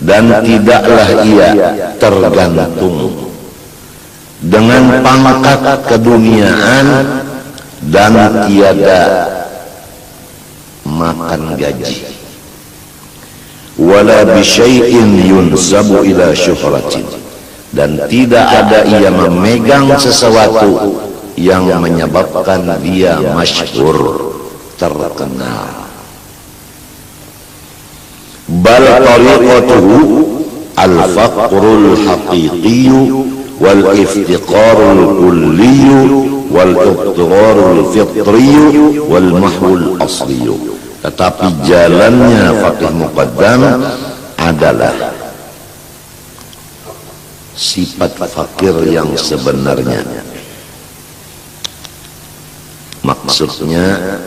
dan tidaklah ia tergantung dengan pangkat keduniaan dan tiada makan gaji, wala bisyai'in yunsabu ila syuhratin, dan tidak ada ia memegang sesuatu yang menyebabkan dia masyhur, terkenal. Bal tariqatuhu al-faqrul haqiqiyyu wal iftiqarul kulliyyu wal iqtirarul fitriyyu wal mahwul asliyyu. Tetapi jalannya faqih muqaddam adalah sifat fakir yang sebenarnya. Maksudnya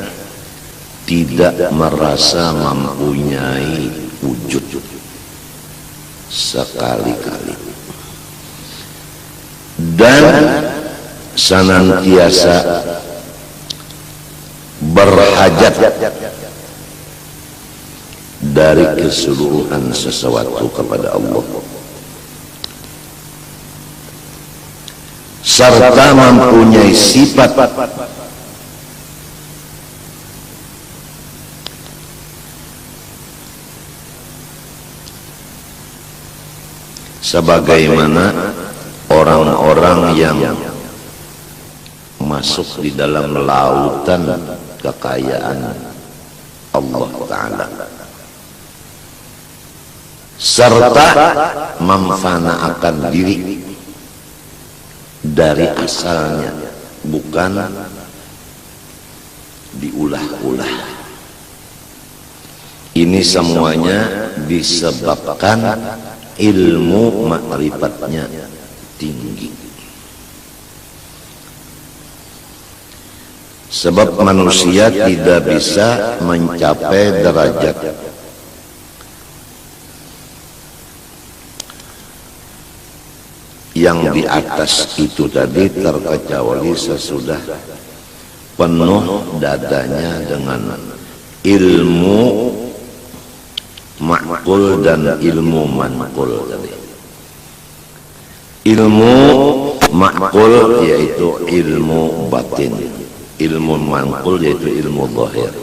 tidak merasa mempunyai wujud sekali-kali, dan senantiasa berhajat dari keseluruhan sesuatu kepada Allah, serta mempunyai sifat sebagaimana orang-orang yang masuk di dalam lautan kekayaan Allah Ta'ala, serta memfanaakan diri dari asalnya, bukan diulah-ulah. Ini semuanya disebabkan ilmu ma'rifatnya tinggi. Sebab manusia tidak bisa mencapai derajat yang di atas itu tadi terkecuali sesudah penuh dadanya dengan ilmu ma'qul dan ilmu manqul tadi. Ilmu ma'qul yaitu ilmu batin, ilmu manqul yaitu ilmu zahir.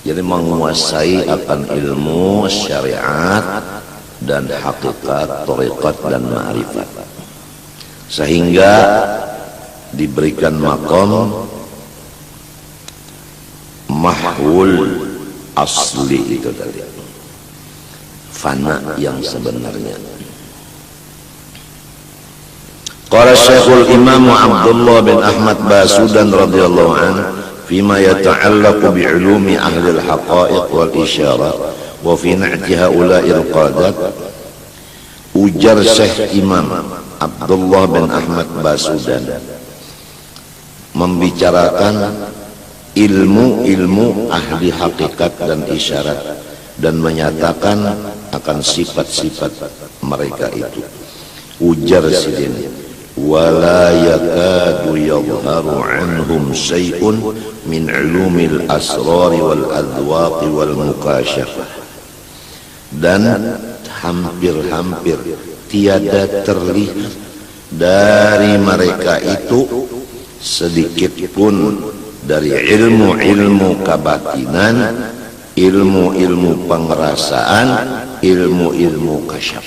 Jadi menguasai akan ilmu syariat dan hakikat, thariqat dan ma'rifat, sehingga diberikan maqam mahwul asli itu tadi, fana yang sebenarnya. Qala Syekhul Imam Abdullah bin Ahmad Basudan radhiyallahu anhu fima yata'allaqu bi'ulumi ahli al-haqa'iq wal isyarat wa fi na'ti haula'i al-qadat. Ujar Syekh Imam Abdullah bin Ahmad Basudan membicarakan ilmu-ilmu ahli hakikat dan isyarat dan menyatakan akan sifat-sifat mereka itu. Ujar sidin, wala yakadu yadharu anhum syai'un min ulumil asrari wal adwaqi wal mukashafah, dan hampir-hampir tiada terlihat dari mereka itu sedikit pun dari ilmu-ilmu kebatinan, ilmu-ilmu pengerasaan, ilmu-ilmu kasyaf,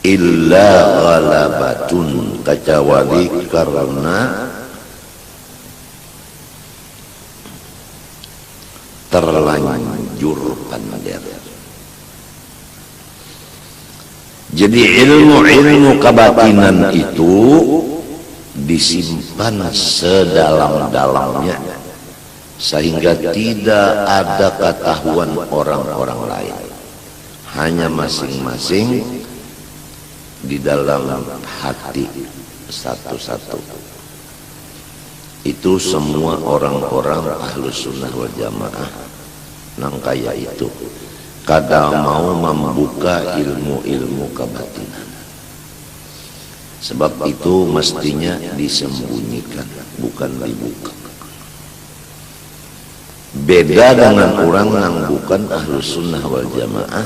illa ghalabatun, kecuali karena terlanjur pandai. Jadi ilmu-ilmu kebatinan itu disimpan sedalam-dalamnya sehingga tidak ada ketahuan orang-orang lain, hanya masing-masing di dalam hati satu-satu. Itu semua orang-orang ahlus sunnah wal jamaah nang kaya itu kada mau membuka ilmu-ilmu kebatinan. Sebab itu mestinya disembunyikan, bukan dibuka. beda dengan orang yang bukan ahlus sunnah wal jamaah,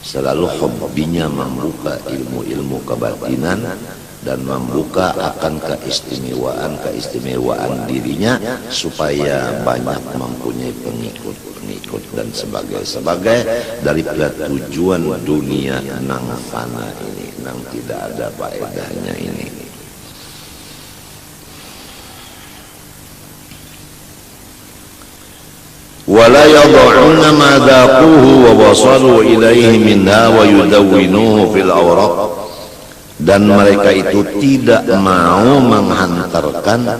selalu hobinya membuka ilmu-ilmu kebatinan dan membuka akan keistimewaan dirinya supaya banyak mempunyai pengikut dan sebagai daripada tujuan dunia nang fana ini, nang tidak ada faedahnya ini. ولا يضعون ما ذاقوه ووصلوا إليه منها ويدونوه في الأوراق, dan mereka itu tidak mau menghantarkan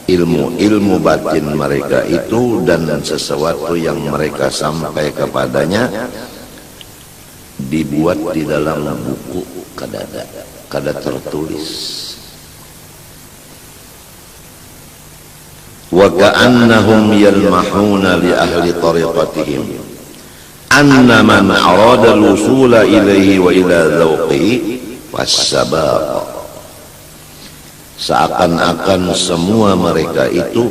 ilmu-ilmu batin mereka itu dan sesuatu yang mereka sampai kepadanya dibuat di dalam buku kada tertulis. Wa ka'annahum yalmahuna li ahli tariqatihim anna man arada al-wusula ilaihi wa ila dhawqihi was-sabaq. Seakan-akan semua mereka itu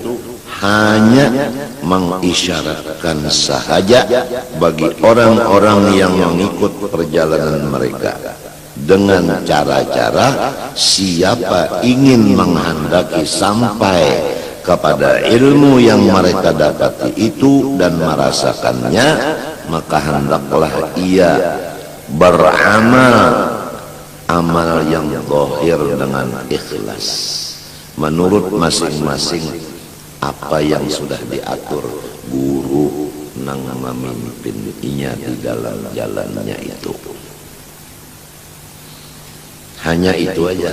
hanya mengisyaratkan sahaja bagi orang-orang yang mengikut perjalanan mereka dengan cara-cara siapa ingin menghendaki sampai kepada ilmu yang mereka dapati itu dan merasakannya, maka hendaklah ia beramal amal yang zahir dengan ikhlas menurut masing-masing apa yang sudah diatur guru nang memimpinnya di dalam jalannya itu. Hanya itu aja.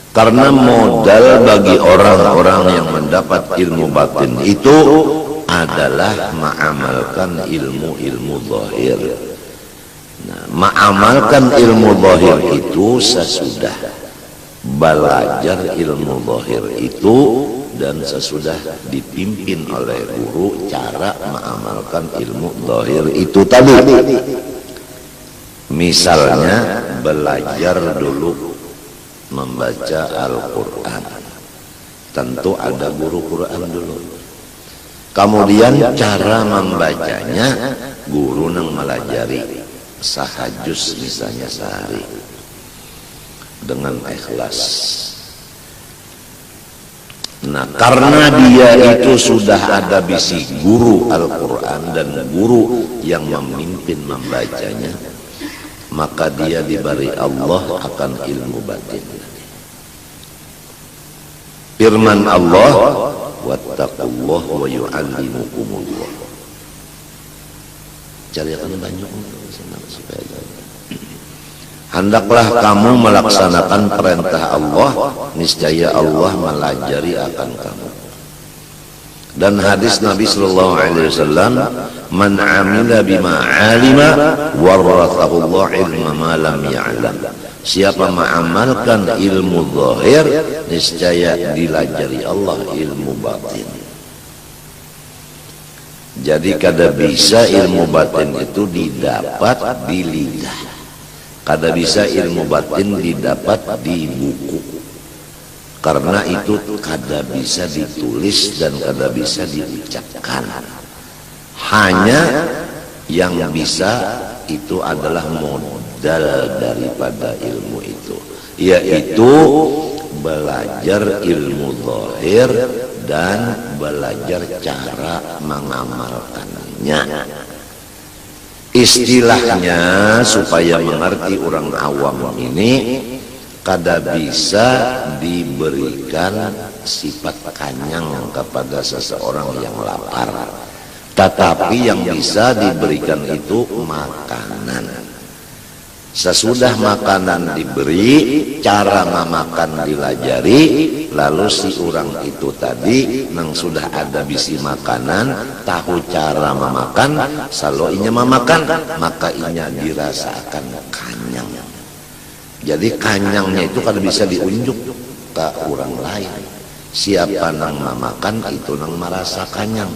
Karena modal bagi orang-orang yang mendapat ilmu batin itu adalah mengamalkan ilmu-ilmu zahir. Nah, mengamalkan ilmu zahir itu sesudah belajar ilmu zahir itu dan sesudah dipimpin oleh guru cara mengamalkan ilmu zahir itu tadi. Misalnya belajar dulu membaca Al-Quran, tentu ada guru Quran dulu. Kemudian cara membacanya guru nang melajari sahajus misalnya sehari dengan ikhlas. Nah, karena dia itu sudah ada bisi guru Al-Quran dan guru yang memimpin membacanya, maka dia diberi Allah akan ilmu batin. Firman Allah, wattaqullah wa yu'allimukumullah. Carikan banyak supaya hendaklah kamu melaksanakan perintah Allah, niscaya Allah melajari akan kamu. Dan hadis Nabi sallallahu alaihi wasallam, man amila bima alima warathahu Allah ilma ma lam ya'lam. Siapa mengamalkan ilmu zahir, niscaya dilajari Allah ilmu batin. Jadi kada bisa ilmu batin itu didapat di lidah, kada bisa ilmu batin didapat di buku, karena itu kada bisa ditulis dan kada bisa diucapkan. Hanya yang bisa itu adalah modal daripada ilmu itu, yaitu belajar ilmu zahir dan belajar cara mengamalkannya. Istilahnya supaya mengerti orang awam ini, kada bisa diberikan sifat kanyang kepada seseorang yang lapar, tetapi yang bisa diberikan itu makanan. Sesudah makanan diberi, cara memakan dilajari, lalu si orang itu tadi nang sudah ada bisi makanan, tahu cara memakan, selalu inya memakan, maka inya dirasakan kanyang. Jadi kanyangnya itu kada bisa diunjuk ke orang lain. Siapa nang memakan itu nang merasa kanyang.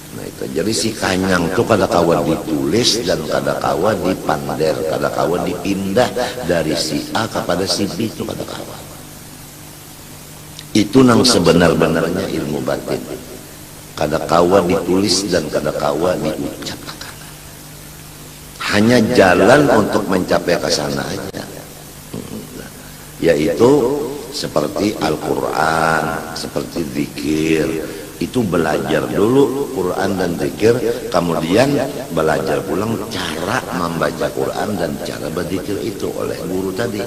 Nah itu, jadi si kanyang itu kada kawan ditulis dan kada kawan dipander, kada kawan dipindah dari si A kepada si B, itu kada kawan. Itu nang sebenar-benarnya ilmu batin. kadakawa ditulis dan kadakawa diucapkan. Hanya jalan untuk mencapai ke sana aja, yaitu seperti Al-Quran, seperti zikir. Itu belajar dulu Quran dan zikir, kemudian belajar pulang cara membaca Quran dan cara berzikir itu oleh guru tadi.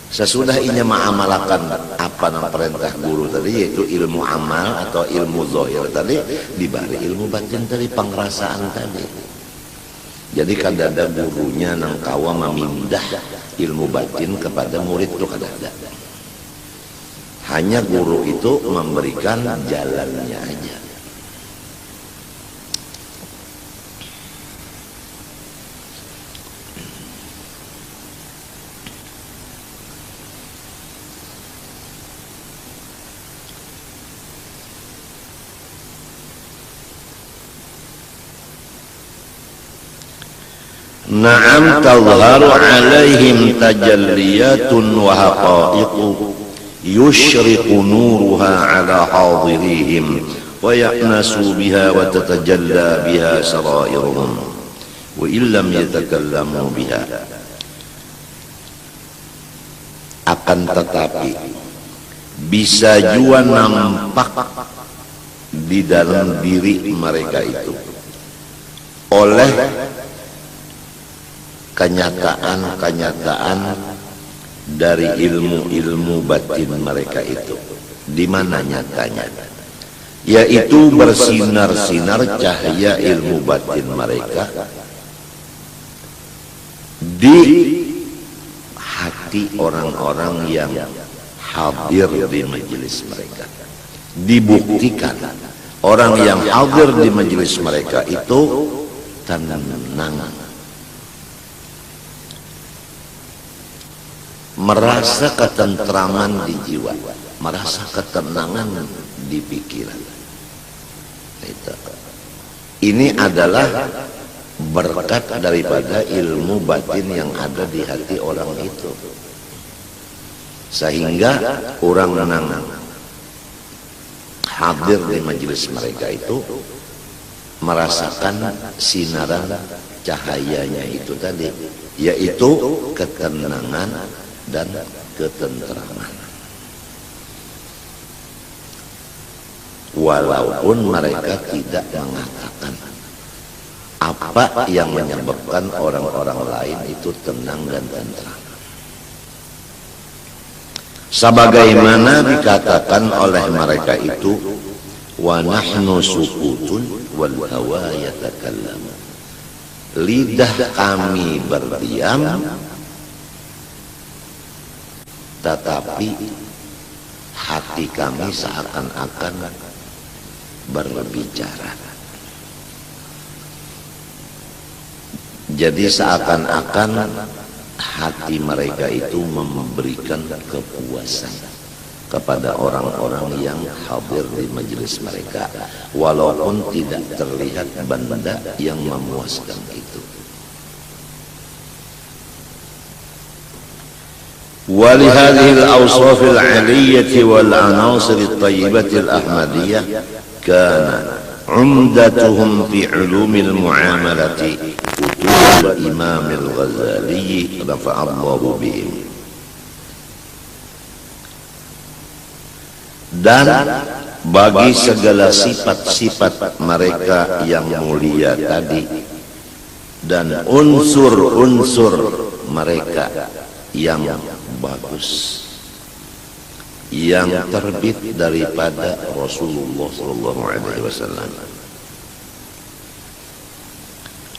Sesudah ini mengamalkan apa nama perintah guru tadi, yaitu ilmu amal atau ilmu zahir tadi, dibalik ilmu batin tadi, pengrasaan tadi. Jadi kadang ada gurunya nang kawa memindah ilmu batin kepada murid itu kadang ada. Hanya guru itu memberikan jalannya aja. Na'am tadharu alaihim tajalliyatun wa haqa'iqu yushriqu nuruha ala hadirihim wa ya'nasu biha wa tatajalla biha sarairuhum wa illam yatakallamu biha. Akan tetapi bisa juga nampak di dalam diri mereka itu oleh kenyataan-kenyataan dari ilmu-ilmu batin mereka itu. Di mana nyatanya? Yaitu bersinar-sinar cahaya ilmu batin mereka di hati orang-orang yang hadir di majelis mereka. Dibuktikan orang yang hadir di majelis mereka itu tenang, merasa ketentraman di jiwa, merasa ketenangan di pikiran. Ini adalah berkat daripada ilmu batin yang ada di hati orang itu, sehingga orang yang hadir di majelis mereka itu merasakan sinaran cahayanya itu tadi, yaitu ketenangan dan ketentraman. Walaupun mereka tidak mengatakan apa yang menyebabkan orang-orang lain itu tenang dan tentram. Sebagaimana dikatakan oleh mereka itu, wa nahnu sukutun wal hawa yatakallamu. Lidah kami berdiam, tetapi hati kami seakan-akan berbicara. Jadi seakan-akan hati mereka itu memberikan kepuasan kepada orang-orang yang hadir di majelis mereka, walaupun tidak terlihat benda yang memuaskan itu. ولهذه الأوصاف العلية والعناصر الطيبة الأحمدية كان عمدتهم في علوم المعاملة كتب الإمام الغزالي رفع الله بهم. Dan bagi segala sifat-sifat mereka yang mulia tadi dan unsur-unsur mereka yang bagus, yang terbit daripada Rasulullah SAW.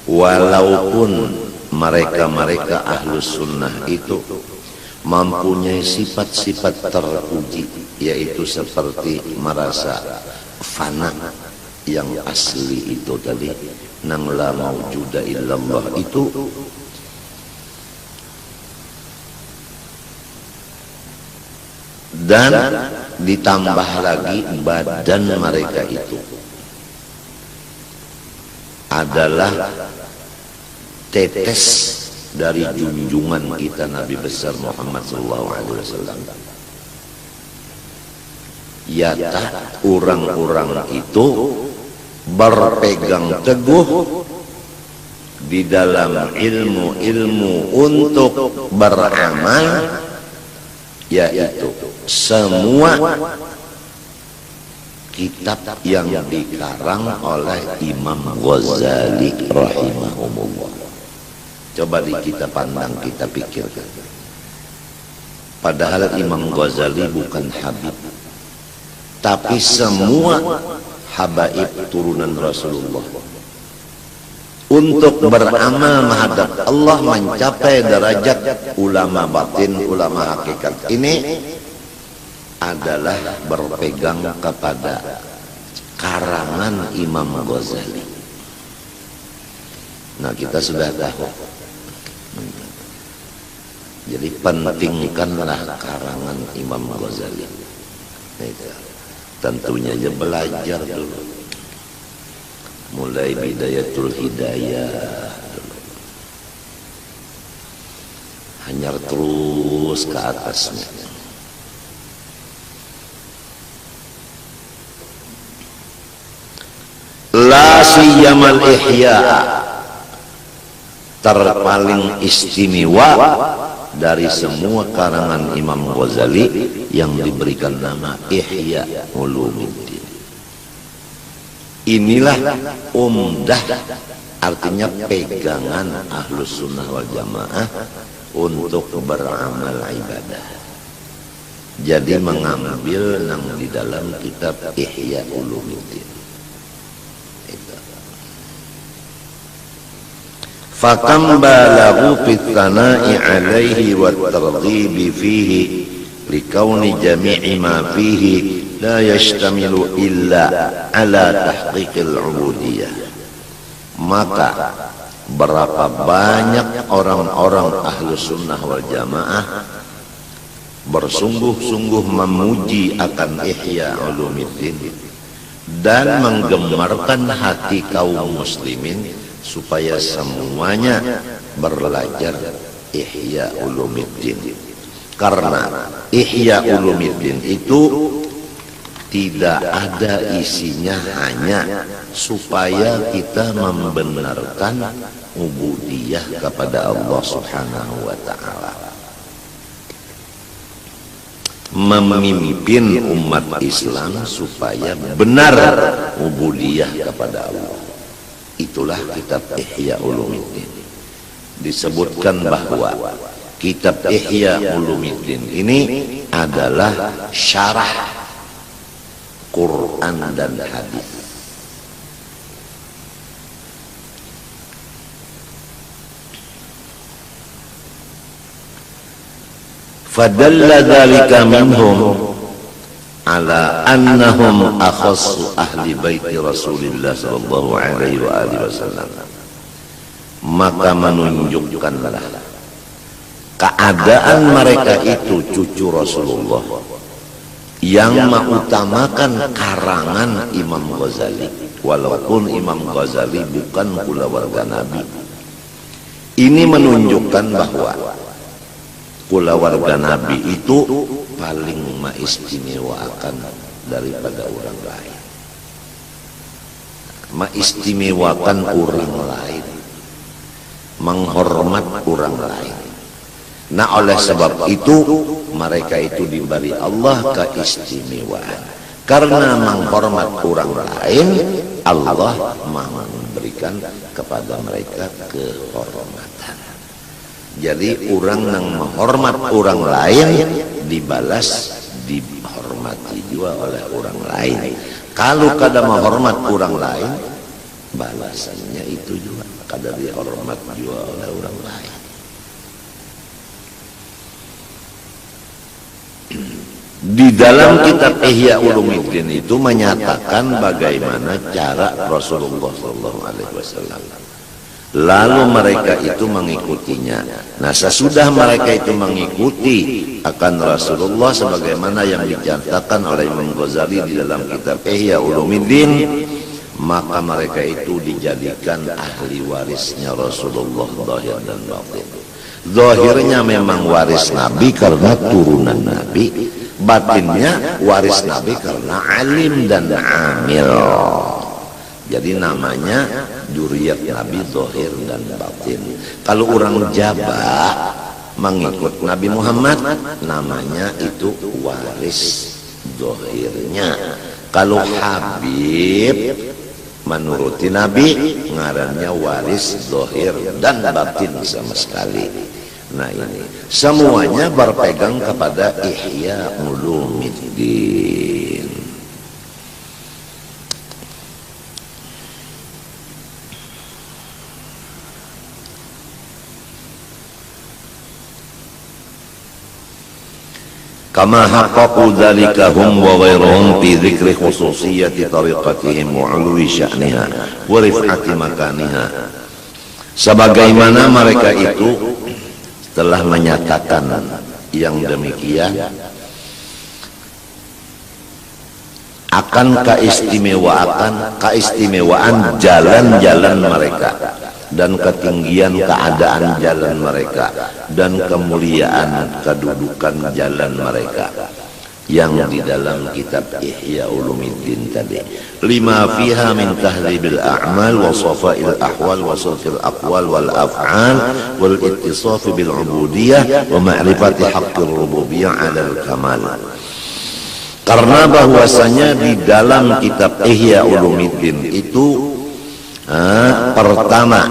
Walaupun mereka-mereka ahlus sunnah itu mempunyai sifat-sifat terpuji, yaitu seperti merasa fana yang asli itu tadi, nang la maujuda illallah itu, dan ditambah lagi badan mereka itu adalah tetes dari junjungan kita Nabi besar Muhammad SAW. Yata orang-orang itu berpegang teguh di dalam ilmu-ilmu untuk beramal, yaitu semua kitab yang dikarang oleh Imam Ghazali rahimahumullah. Coba kita pandang, kita pikirkan. Padahal Imam Ghazali bukan Habib, tapi semua habaib turunan Rasulullah untuk beramal menghadap Allah, mencapai derajat ulama batin, ulama hakikat. Ini adalah berpegang kepada karangan Imam Ghazali. Nah, kita sudah tahu. Jadi pentingkanlah karangan Imam Ghazali. Itu tentunya aja belajar dulu, mulai Bidayatul Hidayah dulu, hanyar terus ke atasnya. La siyamal ihya, terpaling istimewa dari semua karangan Imam Ghazali yang diberikan nama Ihya Ulumuddin. Inilah umdah, artinya pegangan Ahlus Sunnah wal Jamaah untuk beramal ibadah. Jadi mengambil yang di dalam kitab Ihya Ulumuddin. Fakam balaghu fit tsana'i 'alaihi wat targhibi fihi likauni jami'i ma fihi la yashtamilu illa ala tahqiqil 'ubudiyah. Maka berapa banyak orang-orang Ahlus Sunnah wal Jamaah bersungguh-sungguh memuji akan Ihya Ulumuddin dan menggemarkan hati kaum muslimin supaya semuanya belajar Ihya Ulumuddin. Karena Ihya Ulumuddin itu tidak ada isinya hanya supaya kita membenarkan ubudiyah kepada Allah Subhanahu wa ta'ala, memimpin umat Islam supaya benar ubudiyah kepada Allah. Itulah kitab Ihya Ulumuddin. Disebutkan bahwa kitab Ihya Ulumuddin ini adalah syarah Quran dan hadis. Fadalla dzalika minhum ala annahum akhassu ahli baiti Rasulillah sallallahu alaihi wa alihi wasallam. Maka menunjukkanlah keadaan mereka itu cucu Rasulullah yang mengutamakan karangan Imam Ghazali, walaupun Imam Ghazali bukan pula warga Nabi. Ini menunjukkan bahwa pula warga Nabi itu paling mengistimewakan daripada orang lain, mengistimewakan orang lain, menghormat orang lain. Nah, oleh sebab itu mereka itu diberi Allah keistimewaan. Karena menghormat orang lain, Allah memberikan kepada mereka kehormatan. Jadi orang yang menghormat orang lain dibalas, dihormati juga oleh orang lain. Kalau kada menghormat orang lain, balasannya itu juga kada dihormat juga oleh orang lain. Di dalam kitab Ihya Ulumuddin itu menyatakan bagaimana cara Rasulullah SAW. Lalu mereka itu mengikutinya. Nah, sesudah mereka itu mengikuti akan Rasulullah sebagaimana yang dicatatkan oleh Imam Ghazali di dalam kitab Ihya Ulumuddin, maka mereka itu dijadikan ahli warisnya Rasulullah zahir dan batin. Zahirnya memang waris Nabi karena turunan Nabi, batinnya waris Nabi karena alim dan amil. Jadi namanya dzurriyyat Nabi zahir dan batin. Kalau orang Jawa mengikut Nabi Muhammad, namanya itu waris zahirnya. Kalau Habib menuruti Nabi, ngarannya waris zahir dan batin sama sekali. Nah ini semuanya berpegang kepada Ihya Ulumuddin. Kama haqqaqu dzalika hum wa ghairuhum fi dzikri khususiyyati tariqatihim wa 'ulwi sya'niha wa rif'ati makaniha. Sebagaimana mereka itu telah menyatakan yang demikian akan keistimewaan jalan-jalan mereka dan ketinggian keadaan jalan mereka dan kemuliaan kedudukan jalan mereka yang di dalam kitab Ihya Ulumuddin tadi. Lima fiha min tahdzibil a'mal wa safa'il ahwal wa sulfil aqwal wal af'al wal ittisaf bil ubudiyyah wa ma'rifati haqqir rububiyyah 'alal kamal. Karena bahwasanya di dalam kitab Ihya Ulumuddin itu pertama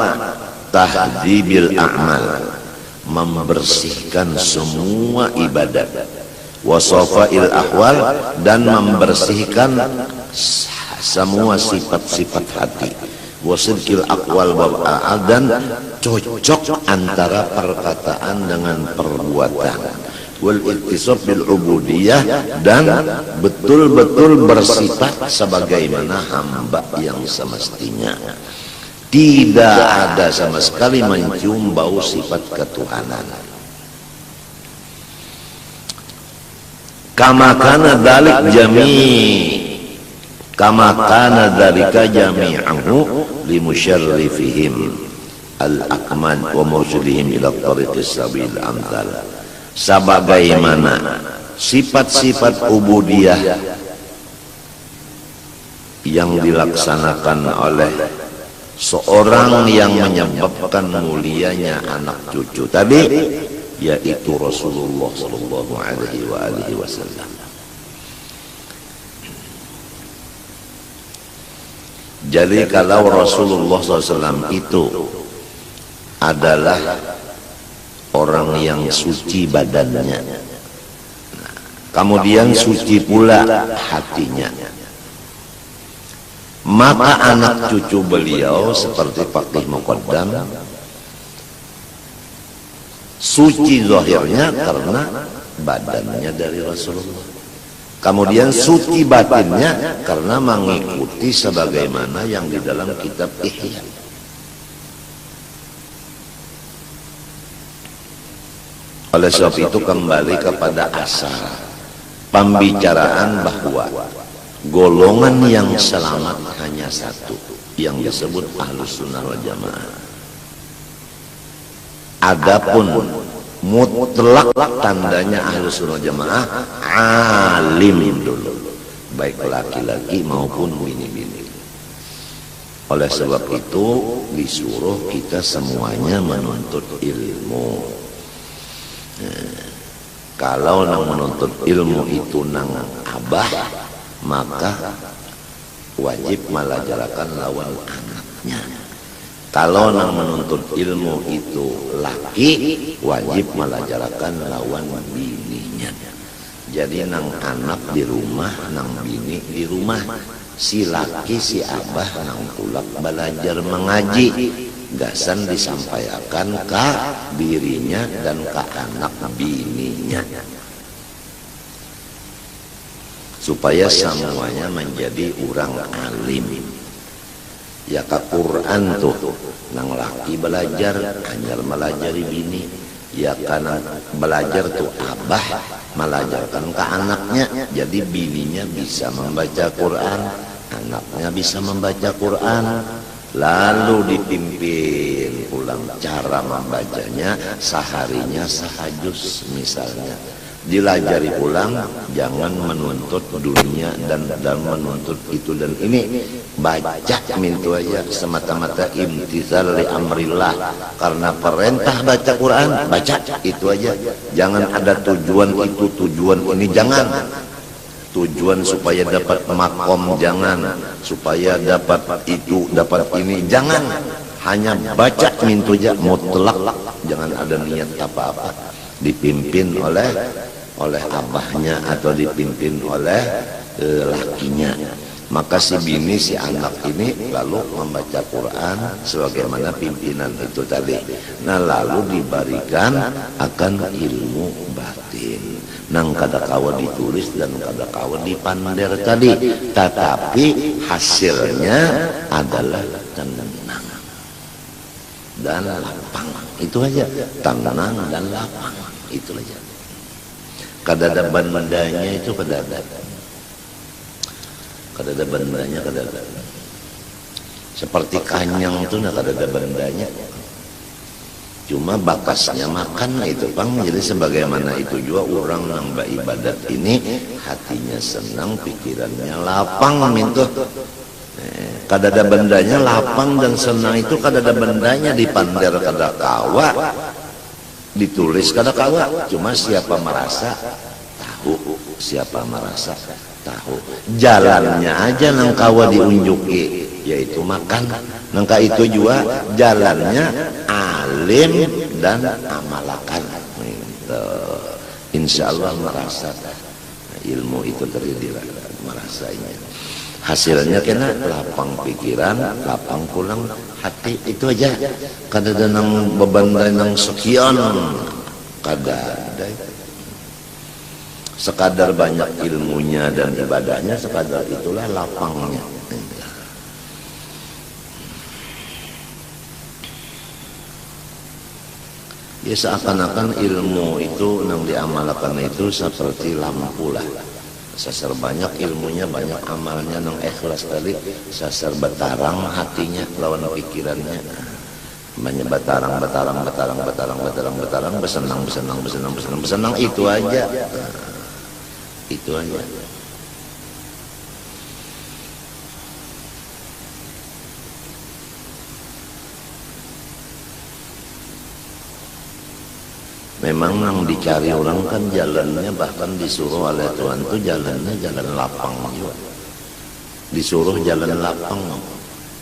tahdzibil a'mal, membersihkan semua ibadat, wasafa'il ahwal, dan membersihkan semua sifat-sifat hati, wasidqil aqwal wal a'al, dan cocok antara perkataan dengan perbuatan, wal ittisaf bil ubudiyyah, dan betul-betul bersifat sebagaimana hamba yang semestinya. Tidak ada sama sekali mencium bau sifat ketuhanan. Kama kana dzalika jami'ahu limusyarrifihim al-akmal wa mursyidihim ila tariqis sabil amthal. Sebagaimana sifat-sifat ubudiyah yang dilaksanakan oleh seorang yang menyebabkan mulianya anak cucu tadi, yaitu Rasulullah sallallahu alaihi wasallam. Jadi kalau Rasulullah SAW itu adalah orang yang suci badannya, kemudian suci pula hatinya, maka anak cucu beliau seperti Faqih Muqaddam suci zahirnya karena badannya dari Rasulullah, kemudian suci batinnya karena mengikuti sebagaimana yang di dalam kitab Ihya. Oleh sebab itu kembali kepada asal pembicaraan bahwa golongan yang selamat hanya satu, yang disebut Ahlus Sunnah wal Jamaah. Adapun mutlak tandanya Ahlus Sunnah wal Jamaah alim dulu, baik laki-laki maupun bini-bini. Oleh sebab itu disuruh kita semuanya menuntut ilmu. Kalau nang menuntut ilmu itu nang abah, maka wajib melajarakan lawan anaknya. Kalau nang menuntut ilmu itu laki, wajib melajarakan lawan bininya. Jadi nang anak di rumah, nang bini di rumah. Si laki, si abah nang tulak belajar mengaji, gasan disampaikan ke dirinya dan ke anak bininya, supaya semuanya menjadi orang alim. Ya ke Quran tuh nang laki belajar hanya melajari bini, ya karena belajar tuh abah melajarkan ke anaknya, jadi bininya bisa membaca Quran, anaknya bisa membaca Quran. Lalu dipimpin ulang cara membacanya, seharinya sahajus misalnya, Dilajari pulang, jangan menuntut dunia dan menuntut itu dan ini. Baca mintu aja semata-mata imtithal li amrillah, karena perintah baca Quran, baca itu aja. Jangan ada tujuan itu, tujuan ini, jangan. Tujuan supaya dapat makom, jangan. Supaya dapat itu, dapat ini, jangan. Hanya baca mintu aja mutlak, jangan ada niat apa-apa. Dipimpin oleh abahnya atau dipimpin oleh lakinya. Maka si bini, si anak ini lalu membaca Quran sebagaimana pimpinan itu tadi. Nah lalu diberikan akan ilmu batin. Nang kada kawa ditulis dan kada kawa dipander tadi, tetapi hasilnya adalah tenang dan lapang. Itu aja, tenang dan lapang, itu aja. Kada ada bandanya itu, kada ada bandanya, kada ada. Seperti kanyang itu, kada ada bandanya. Cuma bakasnya makan itu Pang. Jadi sebagaimana itu juga orang yang beribadat ini hatinya senang, pikirannya lapang mintu. Kada ada bandanya, lapang dan senang itu kada ada bandanya. Dipander kada kawa, ditulis kada kawa. Cuma siapa merasa tahu, siapa merasa tahu. Jalannya aja nang kawa diunjuki, yaitu makan. Nangka itu juga jalannya alim dan amalakan. Insya Allah merasa ilmu itu terdiri merasanya. Hasilnya kena lapang pikiran, lapang pulang hati, itu aja. Kada ada nang beban nang sekian, kada ada. Sekadar banyak ilmunya dan ibadahnya, sekadar itulah lapangnya. Ya seakan-akan ilmu itu nang diamalkan itu seperti lampu lah. Sasar banyak ilmunya, banyak amalnya nang ikhlas tadi. Sasar betarang hatinya lawan pikirannya. Banyak betarang, besenang, itu aja. Itu aja. Memang yang dicari orang kan jalannya, bahkan disuruh oleh Tuhan tuh jalannya jalan lapang juga. Disuruh jalan lapang.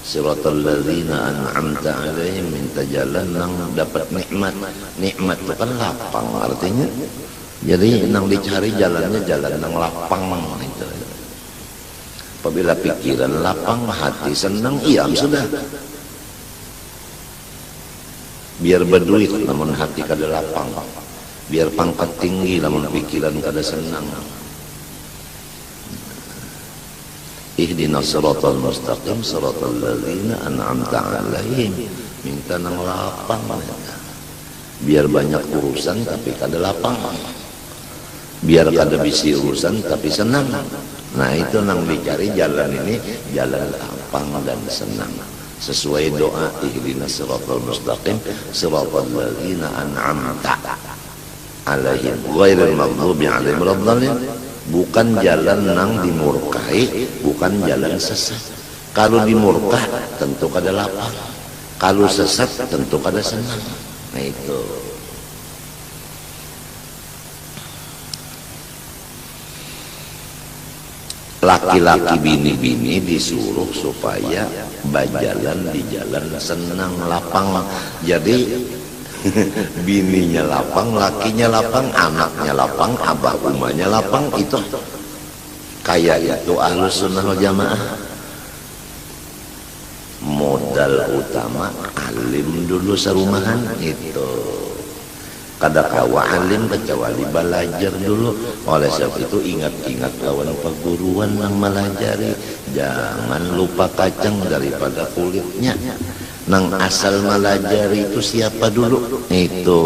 Siratal ladzina an'amta 'alaihim, minta jalan nang dapat nikmat. Nikmat itu kan lapang artinya. Jadi nang dicari jalannya jalan nang lapang itu. Apabila pikiran lapang, hati senang, iya sudah. Biar berduit namun hati kada lapang, biar pangkat tinggi namun pikiran kada senang. Ihdinas siratal mustaqim siratal ladzina an'amta 'alaihim, minta nang lapang. Biar banyak urusan tapi kada lapang, biar kada bisi urusan tapi senang. Nah itu nang dicari jalan ini, jalan lapang dan senang. Sesuai doa ihdinas siratal mustaqim siratal ladzina an'amta 'alaihim ghairil maghdubi 'alaihim waladdallin. Bukan jalan nang dimurkai, bukan jalan sesat. Kalau dimurka tentu kada lapang, kalau sesat tentu kada senang. Nah itu. Laki-laki bini-bini disuruh supaya berjalan di jalan senang lapang. Jadi bininya lapang, lakinya lapang, anaknya lapang, abah umahnya lapang. Itu kayak itu Ahlus Sunnah wal Jamaah. Modal utama alim dulu sarumahan itu. Kada kawa alim kecuali belajar dulu. Oleh sebab itu ingat-ingat lawan perguruan yang melajari. Jangan lupa kacang daripada kulitnya. Nang asal melajari itu siapa dulu? Itu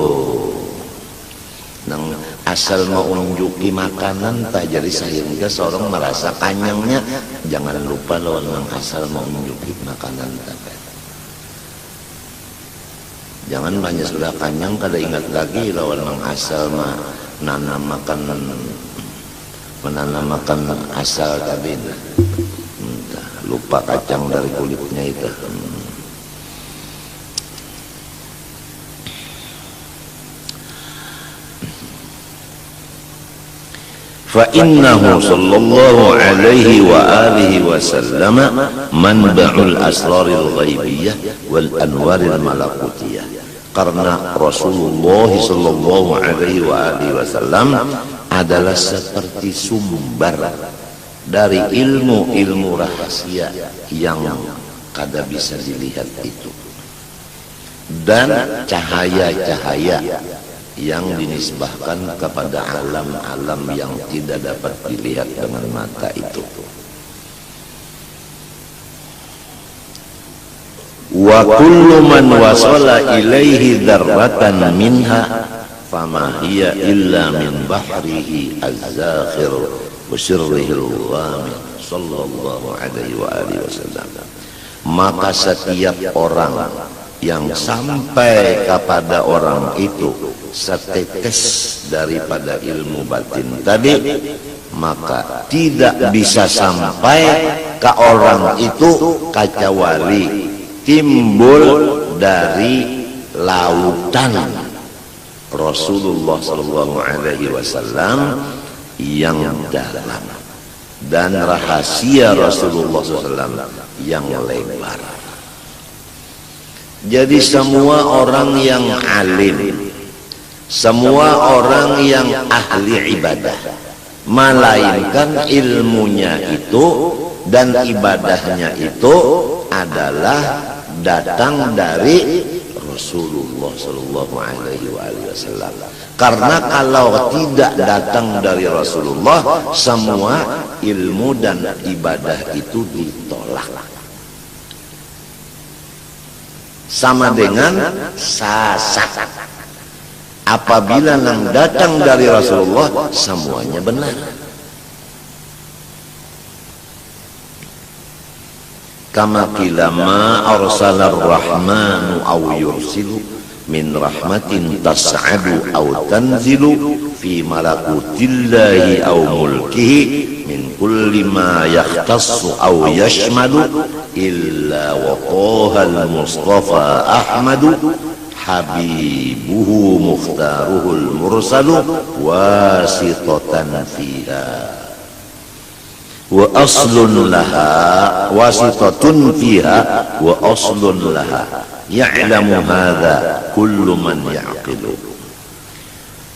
nang asal mau unjuki makanan tak jadi sehingga seorang merasa kanyangnya. Jangan lupa lawan nang asal mau unjuki makanan tak. Jangan banyak sudah kanyang kada ingat lagi lawan nang asal menanamakan asal tadi, lupa kacang dari kulitnya itu. فإنه صلى الله عليه وآله وسلم منبع الأسرار الغيبية والأنوار الملكوتية. Karena Rasulullah sallallahu alaihi wasallam adalah seperti sumber dari ilmu-ilmu rahasia yang kada bisa dilihat itu, dan cahaya-cahaya yang dinisbahkan kepada alam-alam yang tidak dapat dilihat dengan mata itu. Wa kullu man wasala ilaihi dzarratan minha fama hiya illa min bahrihi az-zakhir wa sirrihi al-ghamid sallallahu alaihi wa alihi wasallam. Maka setiap orang yang sampai kepada orang itu setetes daripada ilmu batin tadi, maka tidak bisa sampai ke orang itu kecuali timbul dari lautan Rasulullah sallallahu alaihi wasallam yang dalam dan rahasia Rasulullah SAW yang lebar. Jadi semua orang yang alim, semua orang yang ahli ibadah, melainkan ilmunya itu dan ibadahnya itu adalah datang dari Rasulullah Sallallahu Alaihi Wasallam. Karena kalau tidak datang dari Rasulullah, semua ilmu dan ibadah itu ditolak. Sama dengan sasat. Apabila yang datang dari Rasulullah, semuanya benar. Kama qila ma arsalar rahmanu aw yursilu min rahmatin tas'adu aw tanzilu fi malakutillahi aw mulkihi min kulli ma yakhtassu aw yashmalu illa waqaha al-mustafa ahmadu habibuhu mukhtaruhul mursalu wasitatan fiha wa aslun laha wasitatun fiha wa aslun laha ya'lamu hadha kullu man ya'qilu.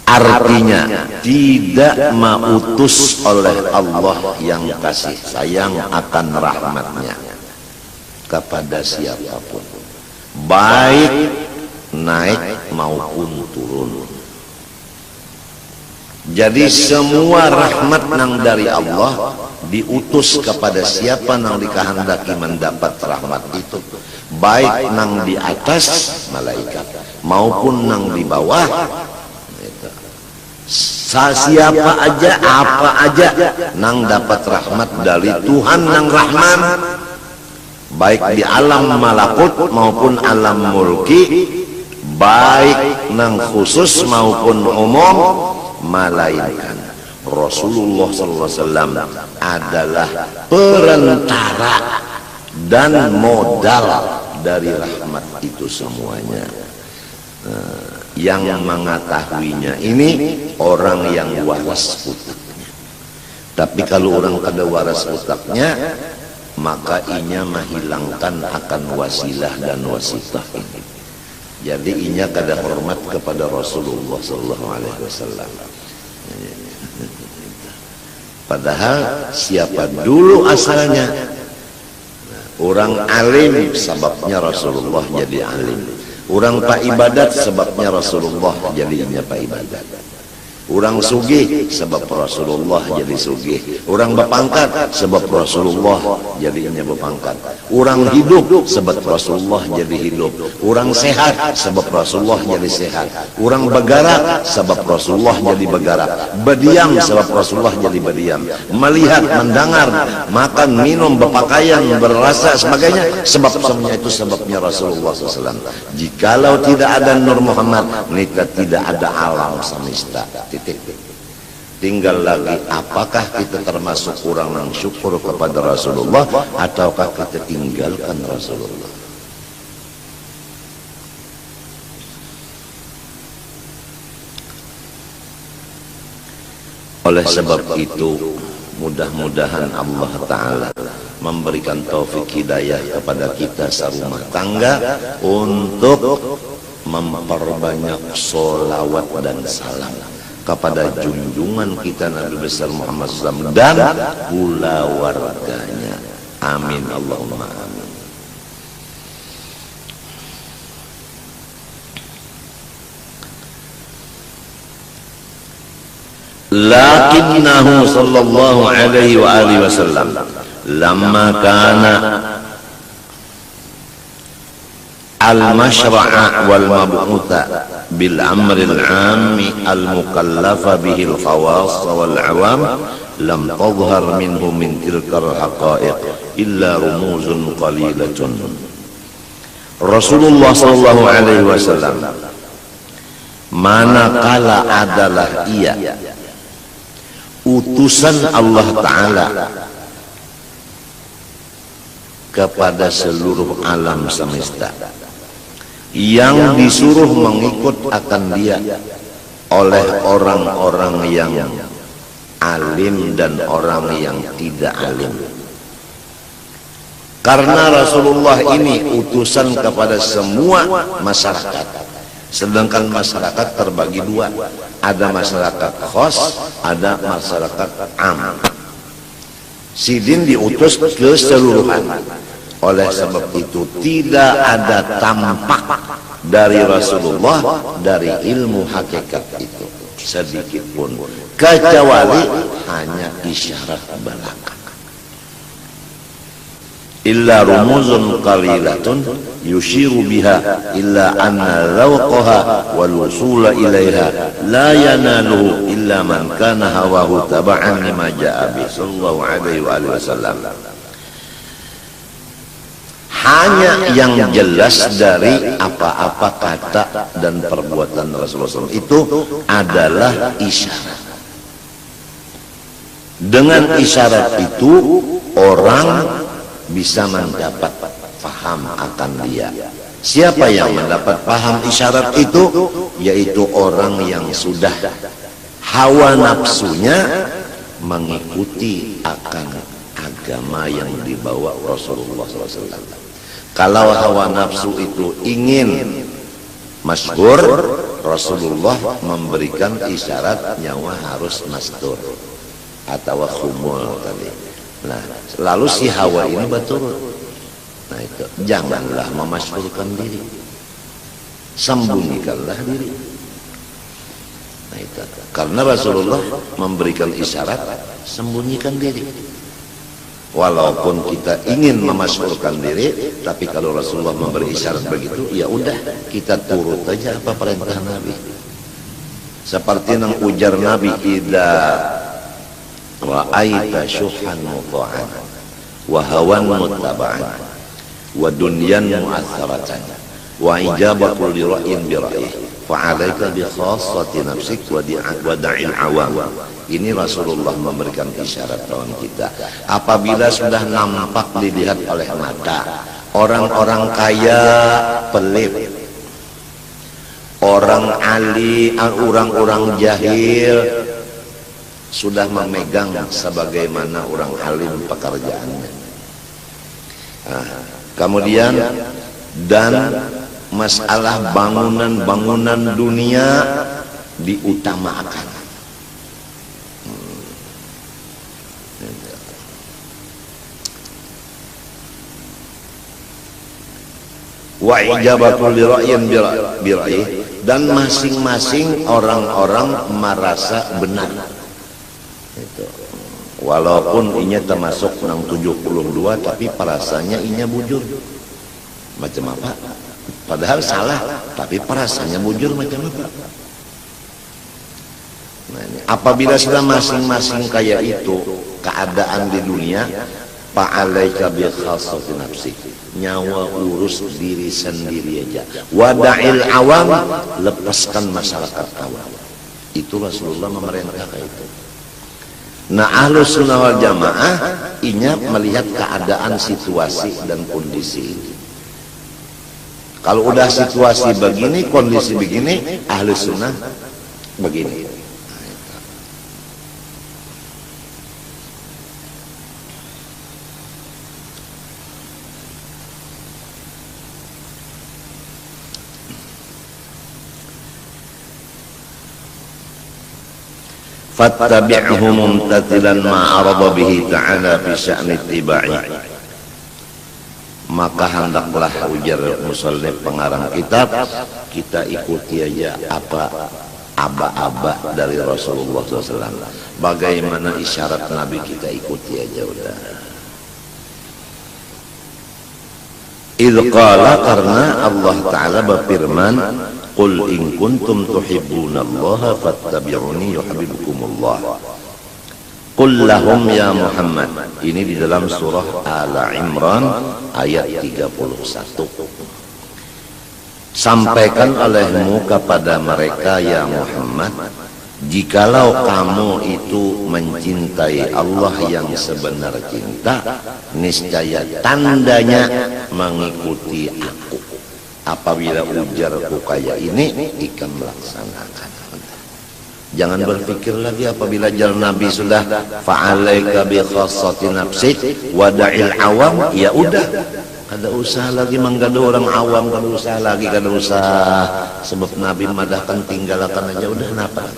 Artinya tidak mautus oleh Allah yang kasih sayang akan rahmatnya kepada siapapun, baik naik maupun turun. Jadi semua rahmat nang dari Allah diutus kepada siapa nang dikehendaki mendapat rahmat itu, baik nang di atas malaikat maupun nang di bawah. Siapa aja, apa aja nang dapat rahmat dari Tuhan nang Rahman, baik di alam malakut maupun alam mulki, baik nang khusus maupun umum, melainkan Rasulullah SAW adalah perantara dan modal dari rahmat itu semuanya. Yang mengetahuinya ini orang yang waras utaknya. Tapi kalau orang kada waras utaknya, maka inya menghilangkan akan wasilah dan wasitah ini. Jadi inya kada hormat kepada Rasulullah SAW. Padahal siapa dulu asalnya? Orang alim sebabnya Rasulullah jadi alim. Orang pak ibadat sebabnya Rasulullah jadinya pak ibadat. Orang sugih sebab Rasulullah jadi sugih. Orang berpangkat sebab Rasulullah jadinya berpangkat. Orang hidup sebab Rasulullah jadi hidup. Orang sehat sebab Rasulullah jadi sehat. Orang bergerak sebab Rasulullah jadi bergerak. Berdiam sebab Rasulullah jadi berdiam. Melihat, mendengar, makan, minum, berpakaian, berrasa sebagainya, sebab semuanya itu sebabnya Rasulullah SAW. Jikalau tidak ada Nur Muhammad, maka tidak ada alam semesta. titik. Tinggal lagi apakah kita termasuk orang yang syukur kepada Rasulullah ataukah kita tinggalkan Rasulullah. Oleh sebab itu mudah-mudahan Allah Ta'ala memberikan taufik hidayah kepada kita serumah tangga untuk memperbanyak sholawat dan salam kepada junjungan kita Nabi besar Muhammad SAW dan pula warganya. Amin Allahumma amin. Lakinnahu sallallahu alaihi wa alihi wasallam lamma kana al-mashra'a wal mab'utha bil amri al-'ammi al-mukallafa bihi al-khawas wal 'awam lam tadhhar minhu min tilka al-haqa'iq illa rumuzun qalilatun. Rasulullah sallallahu alaihi wasallam manakala adalah ia utusan Allah Ta'ala kepada seluruh alam semesta, yang disuruh mengikut akan dia oleh orang-orang yang alim dan orang yang tidak alim. Karena Rasulullah ini utusan kepada semua masyarakat. Sedangkan masyarakat terbagi dua, ada masyarakat khos, ada masyarakat am. Sidin diutus keseluruhan. Oleh sebab itu tidak ada tampak dari Rasulullah dari ilmu hakikat itu sedikit pun, kecuali hanya isyarat belaka. Illa rumuzun qalilatun yushiru biha illa anna zawqaha wal wusula ilaiha la yanaluhu illa man kana hawahu taba'an lima ja'a bi sallallahu alaihi wasallam. Hanya yang jelas dari apa-apa kata dan perbuatan Rasulullah SAW itu adalah isyarat. Dengan isyarat itu orang bisa mendapat paham akan dia. Siapa yang mendapat paham isyarat itu? Yaitu orang yang sudah hawa nafsunya mengikuti akan agama yang dibawa Rasulullah SAW. Kalau hawa nafsu itu ingin masyhur, Rasulullah memberikan isyarat nyawa harus mastur atau khumul tadi. Nah, lalu si hawa ini betul. Nah itu, janganlah memasyhurkan diri, sembunyikanlah diri. Nah itu, karena Rasulullah memberikan isyarat sembunyikan diri. Walaupun kita ingin memasyhurkan diri, tapi kalau Rasulullah memberi isyarat begitu, ya udah kita turut aja apa perintah Nabi. Seperti yang ujar Nabi, idza ra'aita syuhan muta'an wa hawan muttaba'an wa dunyan mu'atharatan wa ijabatul li ra'yin bi ra'yih fa'alaika bi khassati nafsik wa da'il awam. Ini Rasulullah memberikan isyarat kawan kita. Apabila sudah nampak dilihat oleh mata, orang-orang kaya pelit, orang alim, orang-orang jahil sudah memegang sebagaimana orang alim pekerjaannya. Nah, kemudian dan masalah bangunan-bangunan dunia diutamakan. Wa ijabatul li ra'yin bi ra'yih, dan masing-masing orang-orang merasa benar. Itu. Walaupun inya termasuk nang 72 tapi perasaannya inya bujur. Macam apa? Padahal salah tapi perasaannya bujur macam apa? Nah, apabila sudah masing-masing kayak itu keadaan di dunia, fa'alaika bi khassati nafsik, nyawa urus diri sendiri aja. Wada'il awam, lepaskan masyarakat awam. Itu Rasulullah memerintahkan itu. Nah, Ahlus Sunnah wal Jamaah inya melihat keadaan situasi dan kondisi. Kalau udah situasi begini, kondisi begini, Ahlus Sunnah begini. Fattabi'hu mumtathilan ma arada bihi ta'ala fi sya'ni ittiba'i. Maka hendaklah, ujar musannif pengarang kitab, kita ikuti aja apa aba-aba dari Rasulullah SAW. Bagaimana isyarat Nabi, kita ikuti aja udah. Idh qala, karena Allah Ta'ala berfirman, qul in kuntum tuhibbunallaha fattabi'uni yuhibbukumullah. Qul lahum ya Muhammad. Ini di dalam surah Al-Imran ayat 31. Sampaikan olehmu kepada mereka ya Muhammad, jikalau kamu itu mencintai Allah yang sebenar cinta, niscaya tandanya mengikuti aku. Apabila ujarku kayak ini, ikan melaksanakan. Jangan berpikir lagi apabila jalan Nabi sudah fa'alaika bi khassati nafsik wada'il awam, ya udah, kada usah lagi menggada orang awam, kada usah lagi, kada usah sebab Nabi madahkan, tinggalkan aja udah. Kenapa?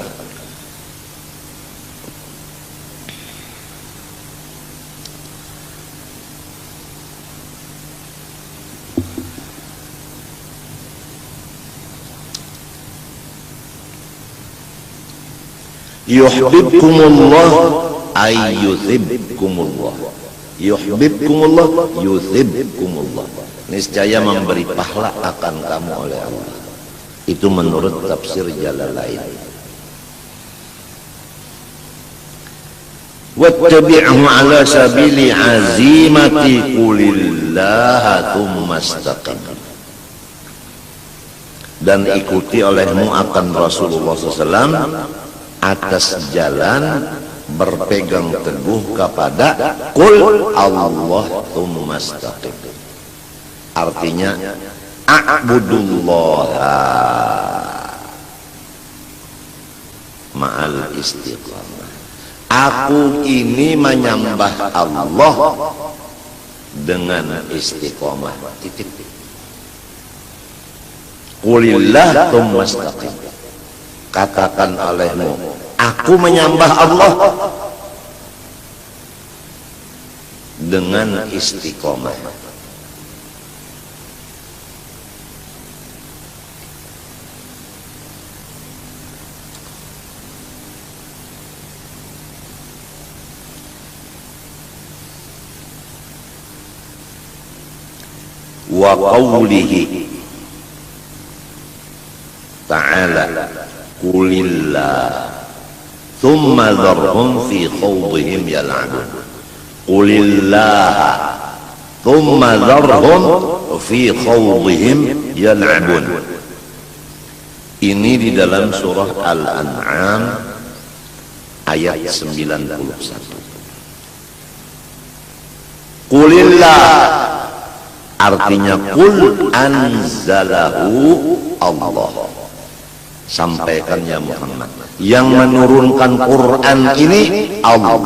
Yuhibbukumullah ay yuthibbukumullah. Yuhibbukumullah yuthibbukumullah. Niscaya memberi pahala akan kamu oleh Allah. Itu menurut tafsir Jalalain. Wattabi'hu ala sabili azimati qulillaha thumma istaqim. Dan ikuti olehmu akan Rasulullah SAW atas jalan berpegang teguh kepada qul Allah thumma istaqim. Artinya a'budullah ma'al istiqamah. Aku ini menyembah Allah dengan istiqamah. Titik. Qulillah thumma istaqim. Katakan olehmu, aku menyembah Allah dengan istiqomah. Wa qawlihi ta'ala qulillah thumma dharhum fi khawdihim yal'abun. Qulillah thumma dharhum fi khawdihim yal'abun. Ini di dalam surah Al-An'am ayat 91. Qulillah artinya qul anzalahu Allah. Sampaikan ya Muhammad, yang menurunkan Quran ini Allah.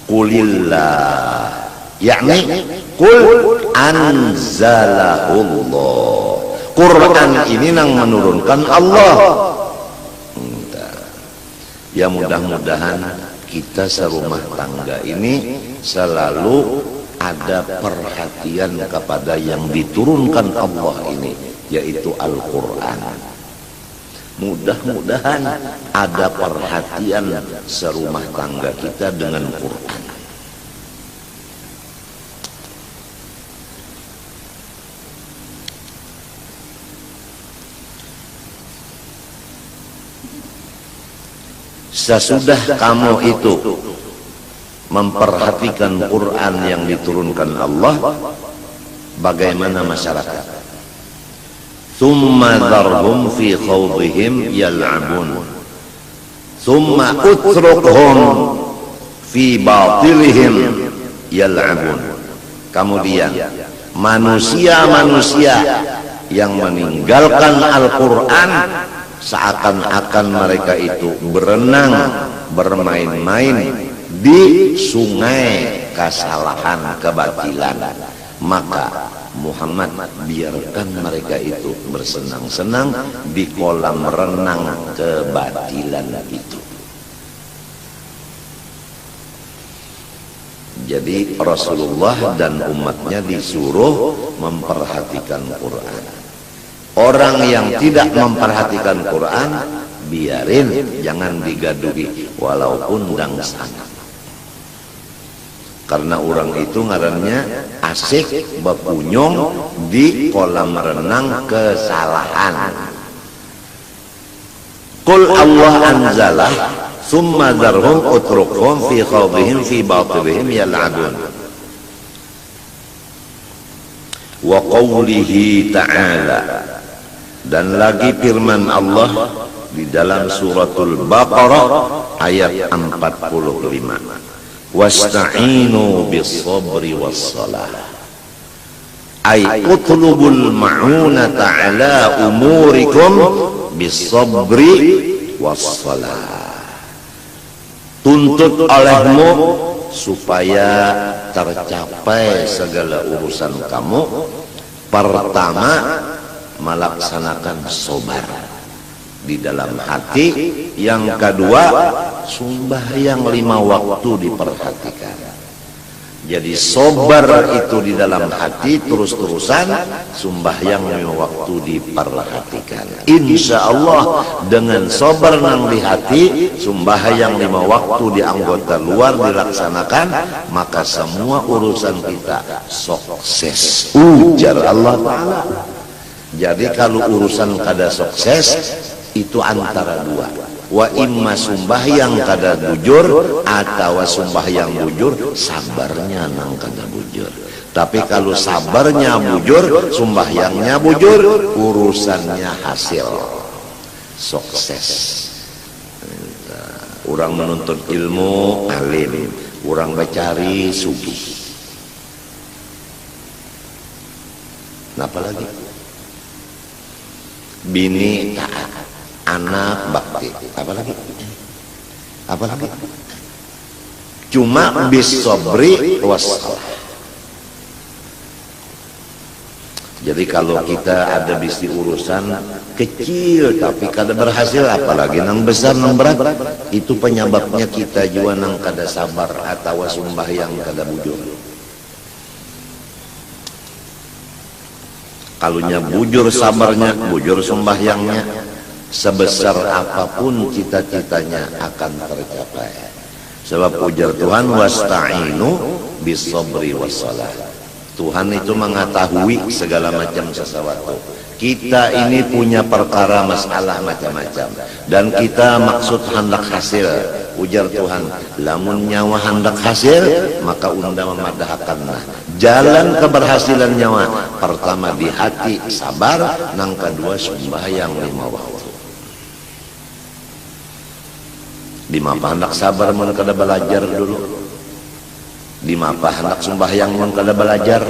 Qulillah yakni qul anzalahullah. Quran ini yang menurunkan Allah. Ya mudah-mudahan kita serumah tangga ini selalu ada perhatian kepada yang diturunkan Allah ini, yaitu Al-Quran. Mudah-mudahan ada perhatian serumah tangga kita dengan Quran. Sesudah kamu itu memperhatikan Quran yang diturunkan Allah, bagaimana masyarakat? Thumma dharhum fi khawdihim yal'abun. thumma utrukhum fi batilihim yal'abun. Kemudian manusia-manusia yang meninggalkan Al-Quran seakan-akan mereka itu berenang, bermain-main di sungai kesalahan, kebatilan. Maka Muhammad biarkan mereka itu bersenang-senang di kolam renang kebatilan itu. Jadi Rasulullah dan umatnya disuruh memperhatikan Quran. Orang yang tidak memperhatikan Quran, biarin, jangan digaduhi walaupun dangsana. Karena orang itu ngarannya asik bepunyung di kolam renang kesalahan. Qul Allah anzalah summa darhum utrukhum fi khawdihim fi batilihim yal'abun. Wa qawlihi ta'ala, dan lagi firman Allah di dalam suratul Baqarah ayat 45. Wasta'inu bis-sabri was-salah. Ay utlubul ma'unata ala umurikum bis-sabri was-salah. Tuntut olehmu supaya tercapai segala urusan kamu. Pertama, melaksanakan sabar di dalam hati. Yang kedua, sembahyang 5 waktu diperhatikan. Jadi sabar itu di dalam hati, terus-terusan sembahyang 5 waktu diperhatikan. Insya Allah dengan sabar nang di hati, sembahyang 5 waktu di anggota luar dilaksanakan, maka semua urusan kita sukses. Ujar Allah Ta'ala. Jadi kalau urusan kada sukses itu antara dua. Wa imma sembahyang kada bujur atau sembahyang bujur, sabarnya nang kada bujur. Tapi kalau sabarnya bujur, sembahyangnya bujur, urusannya hasil sukses. Orang menuntut ilmu alim, orang mencari sugih. Napa lagi? Bini taat, anak bakti, apalagi cuma bis sabri wassalah. Jadi kalau kita ada bisi urusan kecil tapi kada berhasil, apalagi nang besar nang berat, itu penyebabnya kita juga nang kada sabar atau sembahyang kada bujur. Kalunya bujur sabarnya, bujur sembahyangnya, sebesar apapun cita-citanya akan tercapai. Sebab ujar Tuhan, wasta'inu bis-sabri was-salah. Tuhan itu mengetahui segala macam sesuatu. Kita ini punya perkara masalah macam-macam, dan kita maksud hendak hasil. Ujar Tuhan, lamun nyawa hendak hasil, maka unda memadahkanlah jalan keberhasilan nyawa. Pertama di hati sabar, nang kedua sembahyang 5 waktu. Di mapa hendak sabar mun kada belajar dulu. Di mapa hendak sembahyang mun kada belajar.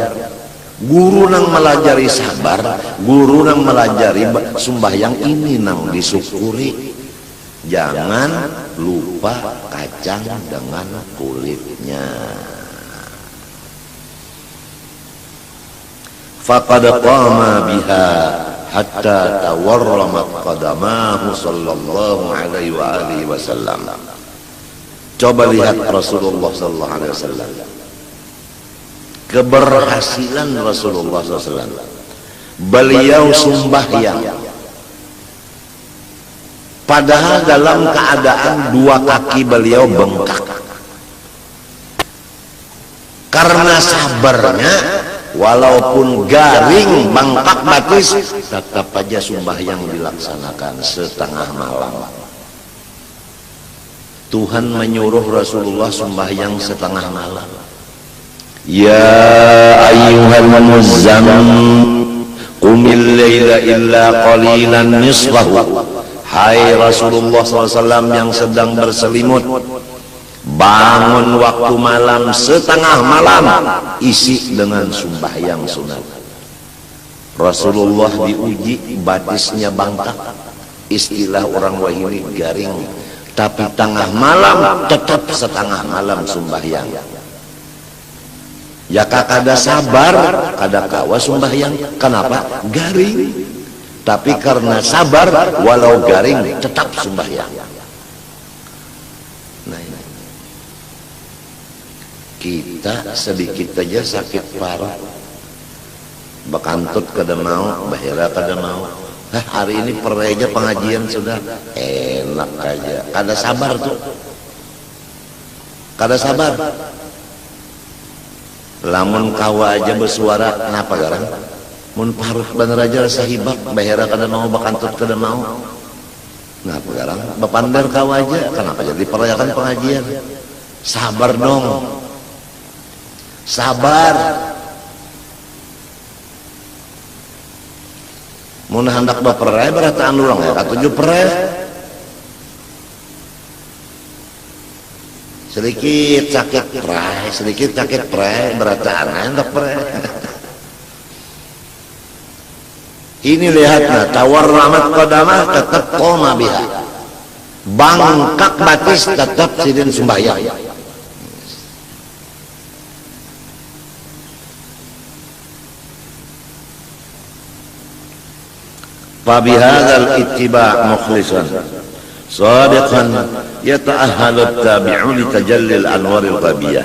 Guru nang melajari sabar, guru nang melajari sembahyang ini nang disyukuri. Jangan lupa kacang dengan kulitnya. Faqad qama biha hatta tawarramat qadamahu sallallahu alaihi wa alihi wasallam. Coba lihat Rasulullah sallallahu alaihi wasallam. Keberhasilan Rasulullah SAW. Beliau sembahyang, padahal dalam keadaan 2 kaki beliau bengkak. Karena sabarnya, walaupun garing bengkak batis, tetap aja sembahyang dilaksanakan setengah malam. Tuhan menyuruh Rasulullah sembahyang setengah malam. Ya ayyuhal muzammil qumil laila illa qalilan nisfahu hai Rasulullah SAW yang sedang berselimut, bangun waktu malam setengah malam, isi dengan sembahyang sunat. Rasulullah diuji, batisnya bangkak, istilah orang Wahini garing, tapi tengah malam tetap setengah malam sembahyang. Ya kada sabar, kada kawa sembahyang. Kenapa? Garing. Tapi karena sabar, walau garing tetap sembahyang. Nah ini, kita sedikit aja sakit parah, bakantut kada mau, bahira kada mau. Hari ini pereja pengajian sudah enak aja, kada sabar tuh, kada sabar. Lamun kawa aja bersuara, kenapa garang? Mun paruh bener aja rasa hibak, bahira kada mau, bakantut kada mau. Kenapa garang? Bapandar kawa aja, kenapa jadi perayakan pengajian? Sabar dong, sabar. Mun hendak baperai berataan urang ya, katuju perai. Sedikit sakit pray, sedikit sakit pray, berataan hendak pray. Ini lihatlah, tawar rahmat qadamah tetap koma biha, bangkak batis tetap sidin sembahyang. Fabihadzal ittiba' mukhlisan sadiqan yata'ahhalu tabi'u li tajallil anwaril ghabiyah.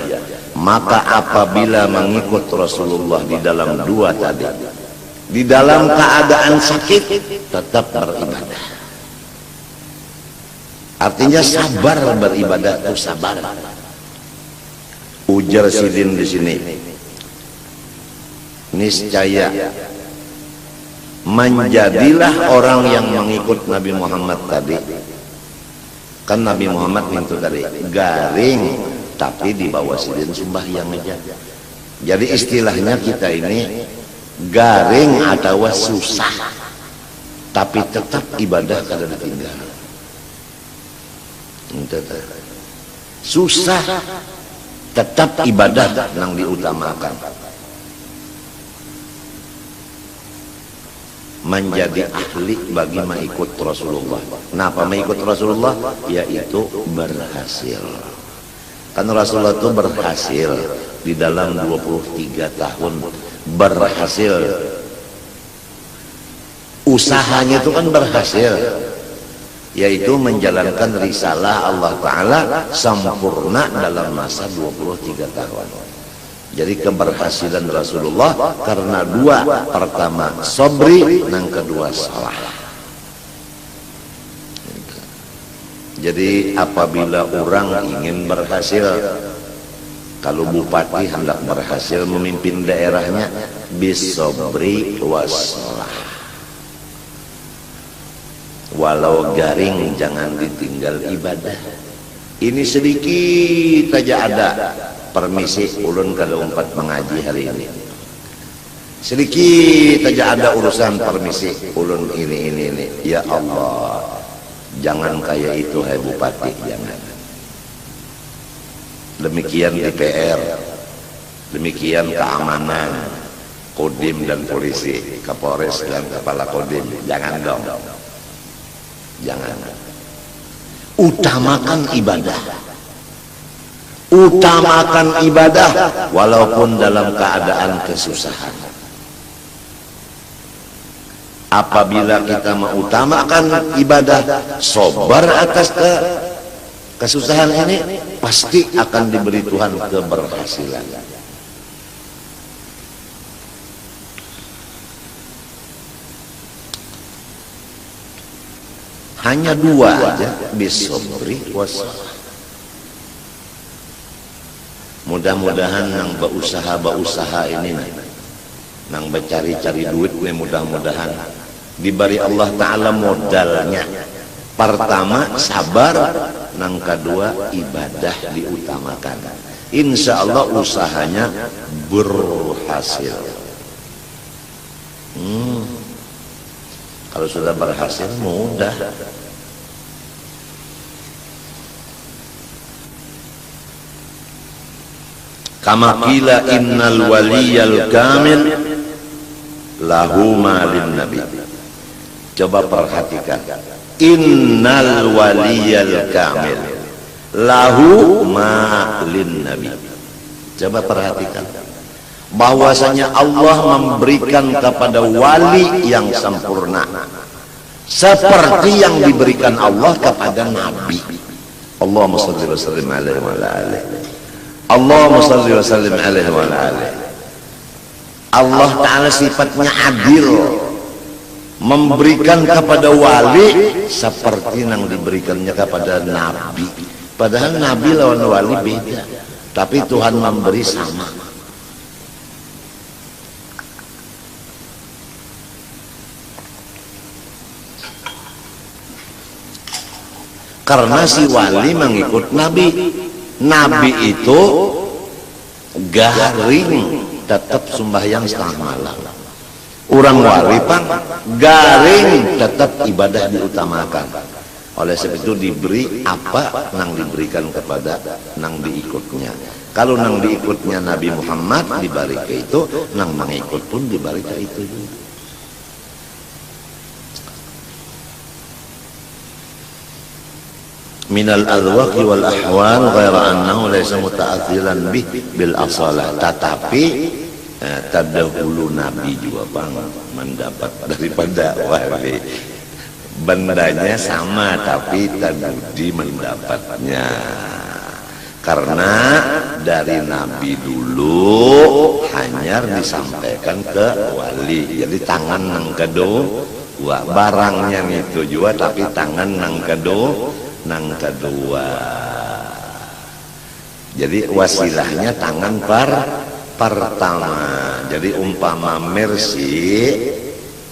Maka apabila mengikut Rasulullah di dalam dua tadi, di dalam keadaan sakit tetap beribadah, artinya sabar beribadah itu sabar. Ujar sidin di sini, niscaya menjadilah orang yang mengikut Nabi Muhammad tadi. Kan Nabi Muhammad itu tadi garing, tapi di bawah sidin sembahyang aja. Jadi istilahnya kita ini garing atau susah, tapi tetap ibadah kada ditinggal. Susah, tetap ibadah yang diutamakan. Menjadi ahli bagi mengikut Rasulullah. Kenapa mengikut Rasulullah? Yaitu berhasil. Kan Rasulullah itu berhasil di dalam 23 tahun, berhasil. Usahanya itu kan berhasil, yaitu menjalankan risalah Allah Ta'ala sempurna dalam masa 23 tahun. Jadi keberhasilan Rasulullah karena dua, pertama sobri, yang kedua salah. Jadi apabila orang ingin berhasil, kalau bupati hendak berhasil memimpin daerahnya, bisobri wassalah. Walau garing jangan ditinggal ibadah. Ini sedikit saja ada. Permisi ulun kada umpat mengaji hari ini. Sedikit saja ada urusan permisi ulun ini. Ya Allah, jangan kayak itu hai bupati, jangan. Demikian DPR, demikian keamanan, Kodim dan polisi, Kapolres dan kepala Kodim, jangan dong, jangan. Utamakan ibadah, utamakan ibadah walaupun dalam keadaan kesusahan. Apabila kita mengutamakan ibadah, sabar atas kesusahan ini, pasti akan diberi Tuhan keberhasilan. Hanya dua aja, bisobri wassalah. Mudah-mudahan nang berusaha ini nang bercari-cari duit nih, mudah-mudahan diberi Allah Ta'ala modalnya. Pertama sabar, nang kedua ibadah diutamakan. Insya Allah usahanya berhasil. Kalau sudah berhasil mudah. Kama qila innal waliyal kamil lahu malin nabi. Coba perhatikan, innal waliyal kamil lahu malin nabi. Coba perhatikan bahwasanya Allah memberikan kepada wali yang sempurna seperti yang diberikan Allah kepada nabi. Allahumma shalli wa sallim alaihi wa ala alihi. Allahumma shalli wa sallim alaihi wa ala alihi. Allah Ta'ala sifatnya adil, memberikan kepada wali seperti yang diberikannya kepada nabi. Padahal nabi lawan wali beda, tapi Tuhan memberi sama. Karena si wali mengikut nabi. Nabi itu garing tetap sembahyang setengah malam. Orang wali pang garing tetap ibadah diutamakan. Oleh sebab itu diberi apa nang diberikan kepada nang diikutnya. Kalau nang diikutnya Nabi Muhammad diberi ke itu, nang mengikut pun diberi ke itu juga. Minal alwaqi wal ahwal ghaira annahu laysa muta'athiran bih bil asalah. Tetapi terdahulu Nabi juga bang mendapat daripada wali. Bendanya sama tapi tadi mendapatnya. Karena dari Nabi dulu hanya disampaikan ke wali. Jadi tangan nang kedua barangnya itu juga, tapi tangan nang kedua. Jadi wasilahnya tangan pertama. Jadi umpama Mercy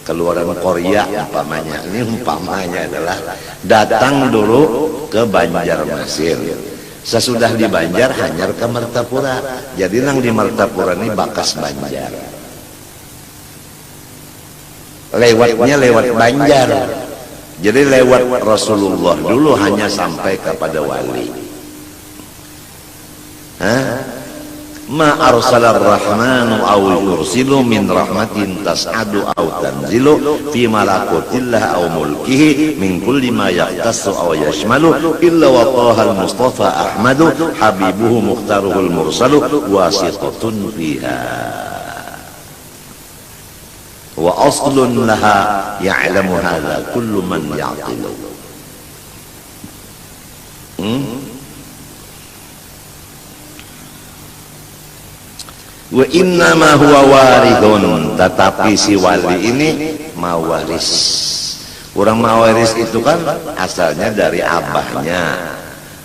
keluaran Korea umpamanya, ini umpamanya adalah datang dulu ke Banjarmasin. Sesudah di Banjar hanyar ke Martapura. Jadi nang di Martapura ini bakas Banjar. Lewatnya lewat Banjar. Jadi lewat Rasulullah dulu hanya sampai kepada wali. Ma arsalar rahmanu aw yursilu min rahmatin tas'adu aw tanzilu fi malakutillah aw mulkihi min kulli ma yaqtasu aw yashmalu illa wa tahal mustafa ahmadu habibuhu mukhtaruhul mursalu wasitatun fiha wa aslun laha ya'lamu hadha kullu man ya'qilu. Wa inna ma huwa warithun, tetapi si wali ini mawaris. Orang mawaris itu kan asalnya dari abahnya,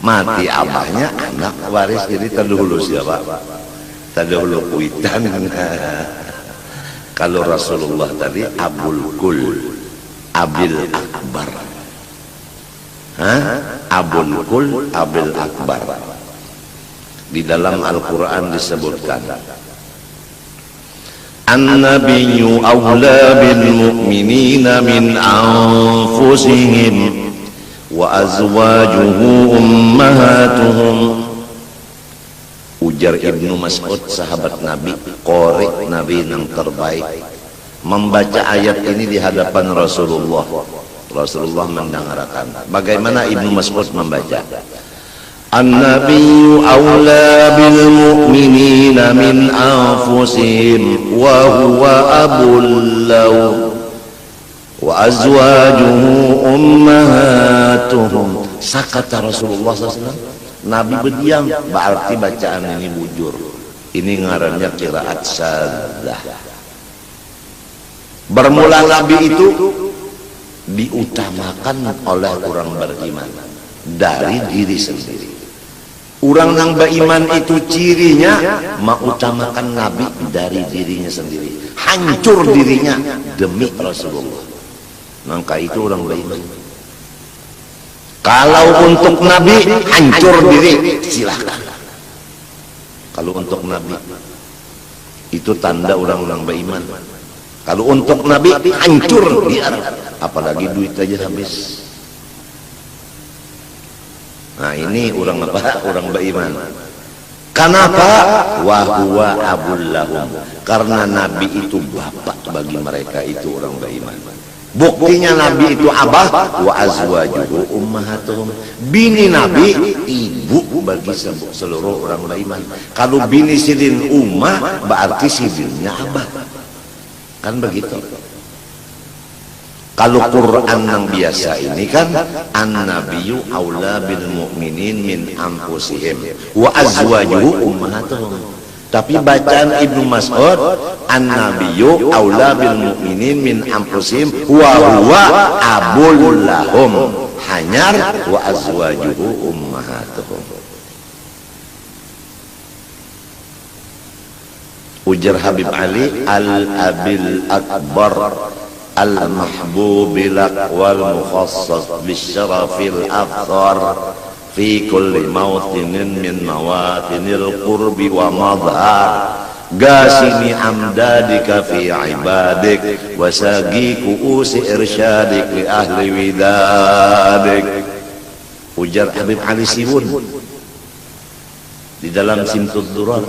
mati abahnya anak waris. Jadi terdahulu siapa? Terdahulu kuitan. Kalau Rasulullah tadi Abul Kul, Abil Akbar. Abul Kul, Abil Akbar. Di dalam Al-Quran disebutkan, An-nabiyyu awla bil mu'minina min anfusihim wa azwajuhu ummahatuhum. Ujar Ibnu Mas'ud, sahabat Nabi, qori Nabi yang terbaik, membaca ayat ini di hadapan Rasulullah. Rasulullah mendengarkan. Bagaimana Ibnu Mas'ud membaca? An-nabiyyu awla bil mu'minina min anfusihim wa huwa abul law wa azwajuhu ummahatuhum. Sakata Rasulullah SAW. Nabi berdiam, berarti bacaan ini bujur. Ini ngarannya qiraat syadzah. Bermula Nabi itu diutamakan oleh orang beriman dari diri sendiri. Orang yang beriman itu cirinya mengutamakan Nabi dari dirinya sendiri. Hancur dirinya demi Rasulullah. Maka itu orang beriman. Kalau untuk Nabi hancur diri, silahkan. Kalau untuk Nabi itu tanda orang-orang beriman. Kalau untuk Nabi hancur dia, apalagi duit aja habis. Nah ini orang apa? Orang beriman. Kenapa? Wa huwa abul lahum, karena Nabi itu bapak bagi mereka itu orang beriman. Buktinya Nabi itu abah, wa azwajuhu ummahatuhum, bini Nabi ibu bagi seluruh orang beriman. Kalau bini sidin ummah berarti sidinnya abah, kan begitu. Kalau Quran yang biasa ini kan an-nabiyyu aula bil mu'minin min anfusihim wa azwajuhu ummahatuhum. Tapi bacaan Ibnu Mas'ud an-nabiyyu aula bil mu'minin min anfusihim wa huwa abul lahum, hanyar wa azwajuhu ummahatuhum. Ujar Habib Ali al-abil akbar al-mahbubil wal mukhassas bisyarafil afdar fi kulli mawtinin min mawatinil qurbi wa madhar gasini amdadika fi ibadik wasagi kuusi irsyadik li ahli widadik. Ujar Habib Ali Sibun di dalam Simtud Durar,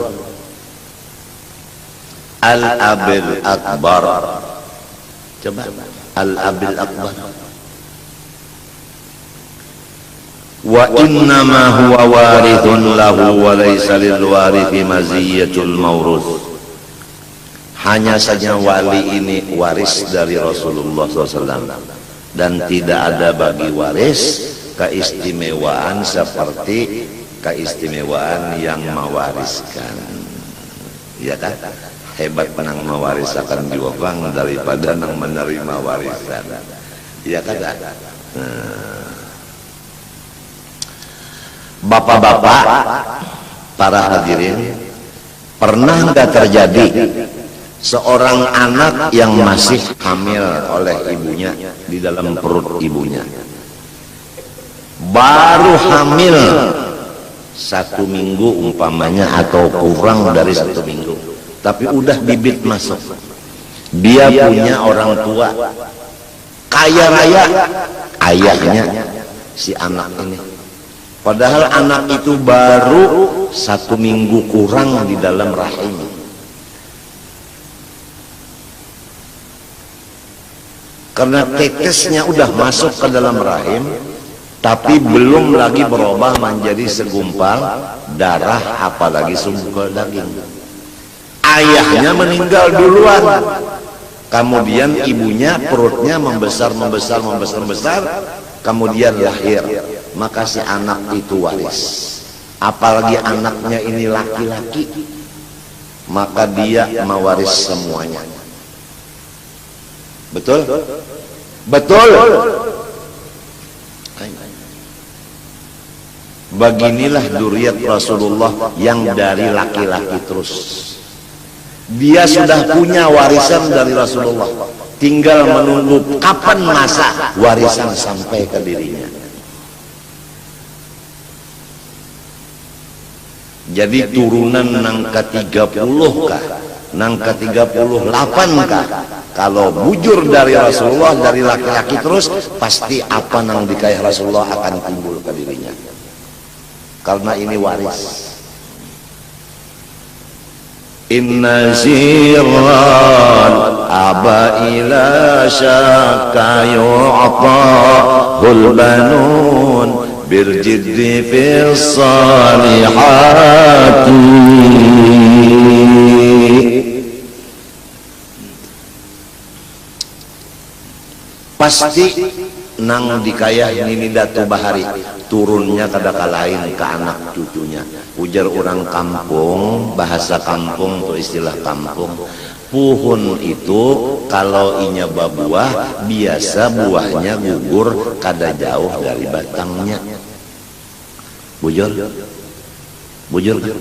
al-abil akbar, coba al-abil akbar, wa innama huwa warithun lahu wa laysa lil warithi maziyatul mawruth. Hanya saja wali ini waris dari Rasulullah SAW dan tidak ada bagi waris keistimewaan seperti keistimewaan yang mewariskan. Ya kan? Hebat menang mewariskan diwakang daripada nang menerima warisan. Ya kan? Bapak-bapak, para hadirin, pernah nggak terjadi seorang anak yang masih hamil oleh ibunya di dalam perut ibunya, baru hamil 1 minggu umpamanya atau kurang dari 1 minggu, tapi udah bibit masuk, dia punya orang tua kaya raya, ayahnya si anak ini, padahal anak itu baru 1 minggu kurang di dalam rahim. Karena tetesnya udah masuk ke dalam rahim, tapi belum lagi berubah menjadi segumpal darah, apalagi segumpal daging. Ayahnya meninggal duluan, kemudian ibunya perutnya membesar, kemudian lahir. Maka si anak itu waris, apalagi anaknya ini laki-laki, maka dia mewaris semuanya. Betul? Betul. Beginilah duriat Rasulullah yang dari laki-laki terus. Dia sudah punya warisan dari Rasulullah, tinggal menunggu kapan masa warisan sampai ke dirinya. Jadi turunan nang ke-30 kah, nang ke-38 kah, kalau bujur dari Rasulullah dari laki-laki terus, pasti apa nang dikaya Rasulullah akan timbul ke dirinya, karena ini waris. Inna zirran aba ila syaka yu'tahul banun birjiddi fis salihati. Pasti nang dikayah nini Datu Bahari turunnya kadaka lain ke anak cucunya. Ujar orang kampung, bahasa kampung tuh istilah kampung, puhun itu kalau inya babuah biasa buahnya gugur kada jauh dari batangnya. Bujur kan?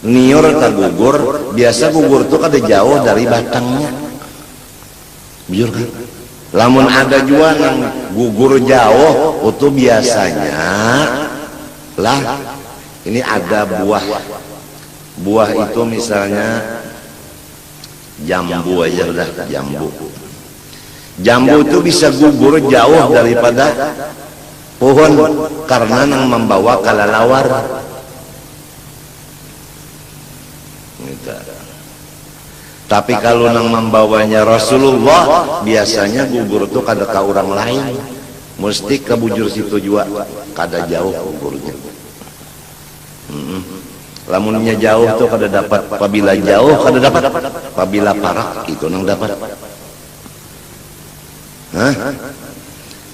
Nior tak gugur, biasa gugur tuh kada jauh dari batangnya. Bujur kan? Lamun ada juga yang gugur jauh, itu biasanya lah ini ada buah itu misalnya jambu aja udah, jambu itu bisa gugur jauh daripada pohon karena yang membawa kalalawar. kita. Tapi kalau nang membawanya Rasulullah, biasanya gugur tuh kada ka orang lain, mesti ke bujur situ juga, kada jauh gugurnya. Lamunnya jauh tuh kada dapat, apabila jauh kada dapat, apabila parak itu nang dapat.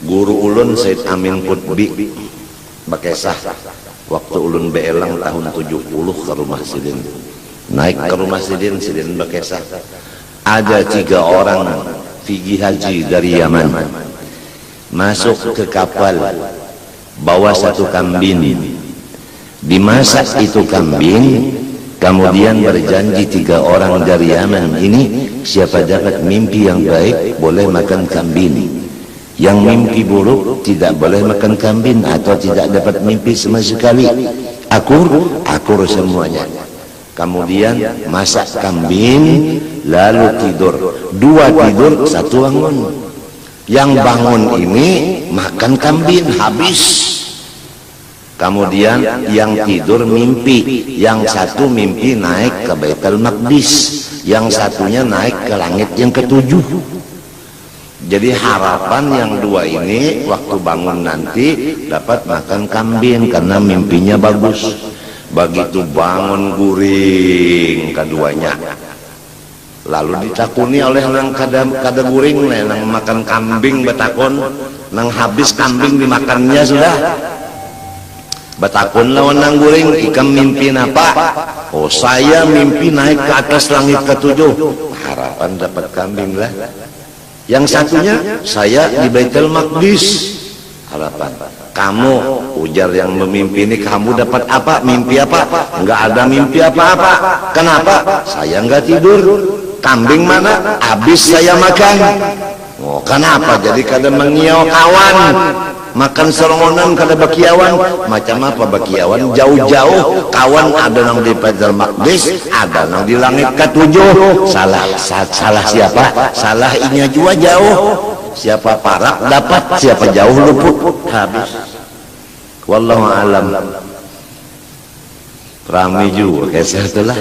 Guru ulun Said Amin Qutbi Bakesah, waktu ulun beelang tahun 70 ke rumah Sidin, naik ke rumah Sidin Bakesah, ada 3 orang fikih haji dari Yaman masuk ke kapal bawa 1 kambing, dimasak itu kambing, kemudian berjanji 3 orang dari Yaman ini, siapa dapat mimpi yang baik boleh makan kambing, yang mimpi buruk tidak boleh makan kambing atau tidak dapat mimpi sama sekali. Akur semuanya. Kemudian masak kambing, lalu tidur. 2 tidur, 1 bangun. Yang bangun ini makan kambing habis. Kemudian yang tidur mimpi, yang 1 mimpi naik ke Baitul Maqdis, yang satunya naik ke langit yang ke-7. Jadi harapan yang 2 ini waktu bangun nanti dapat makan kambing karena mimpinya bagus. Begitu bangun guring keduanya, lalu ditakuni oleh nang kada guring nang makan kambing, betakon nang habis kambing dimakannya sudah. Betakon lawan nang guring, ikam mimpi apa? Oh, saya mimpi naik ke atas langit ke-7. Harapan dapat kambing lah. Yang satunya saya di Baitul Maqdis. Harapan. Kamu, ujar yang memimpi ini, kamu dapat apa? Mimpi apa? Enggak ada mimpi apa-apa. Kenapa? Saya enggak tidur. Kambing mana? Habis saya makan. Oh, kenapa? Jadi kada mengiau kawan. Makan serongonan kada bakiawan. Macam apa bakiawan? Jauh-jauh kawan, ada nang di Baitul Maqdis, ada nang di langit ke-7. Salah siapa? Salah inya juga jauh. Siapa parak dapat, siapa jauh luput. Habis. Wallahu alam. Rame juga kisah itulah.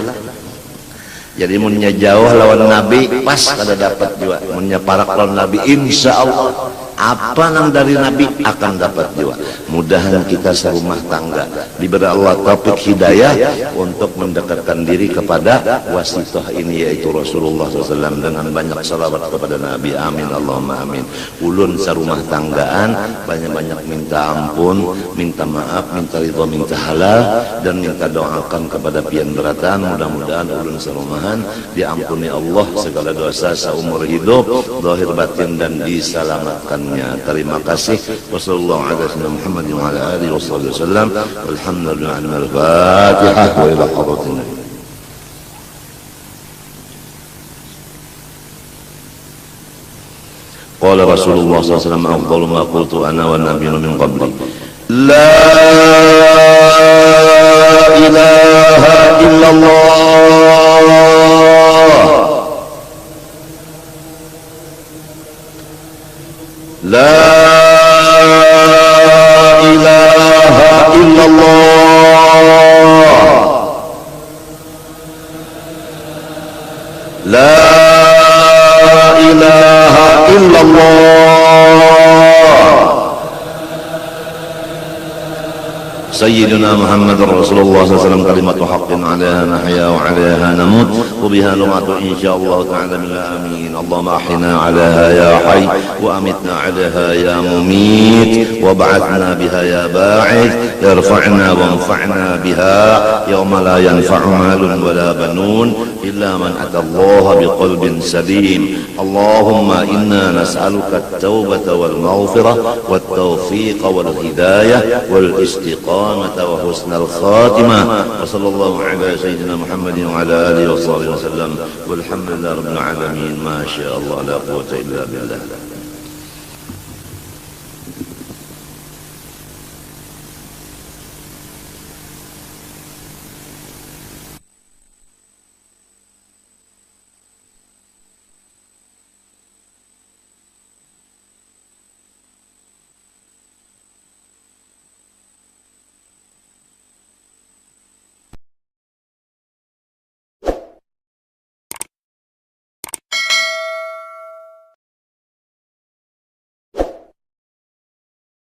Jadi munnya jauh lawan Nabi pas kada dapat juga. Munnya parak lawan Nabi insya Allah apa nang dari Nabi akan dapat juga. Mudahan kita serumah tangga diberi Allah taufik hidayah untuk mendekatkan diri kepada wasitah ini, yaitu Rasulullah SAW, dengan banyak salawat kepada Nabi. Amin Allahumma amin. Ulun serumah tanggaan banyak-banyak minta ampun, minta maaf, minta ridha, minta halal, dan minta doakan kepada pian beratan. Mudah-mudahan ulun serumahan diampuni Allah segala dosa seumur hidup, zahir batin, dan diselamatkan. Terima kasih. Wassalamualaikum warahmatullahi wabarakatuh. Alhamdulillah. Al-Fatihah wa ila hadratin. Qala Rasulullah SAW, afdalu ma qultu ana wa nabiyyu min qabli, la ilaha illallah. La ilaha illallah. La ilaha illallah. Sayyidina Muhammad Rasulullah SAW, kalimatu haqqin 'alaiha nahya wa 'alaiha namut wa biha numatu insyaallah ta'ala bil amin. Allahumma ahyina 'alaiha ya hayy wa amitna 'alaiha ya mumit wa ba'athna biha ya ba'ith, yarfa'na wa anfa'na biha yawma la yanfa'u malun wa la banun illa man atallaha biqalbin salim. Allahumma inna nas'aluka at-taubata wal maghfirah wat tawfiq wal hidayah wal istiqamah wa husnal khatimah. Wa sallallahu ala sayyidina Muhammadin wa ala alihi wa sahbihi wa sallam. Walhamdulillahi rabbil alamin. Ma sya Allah la quwwata illa billah.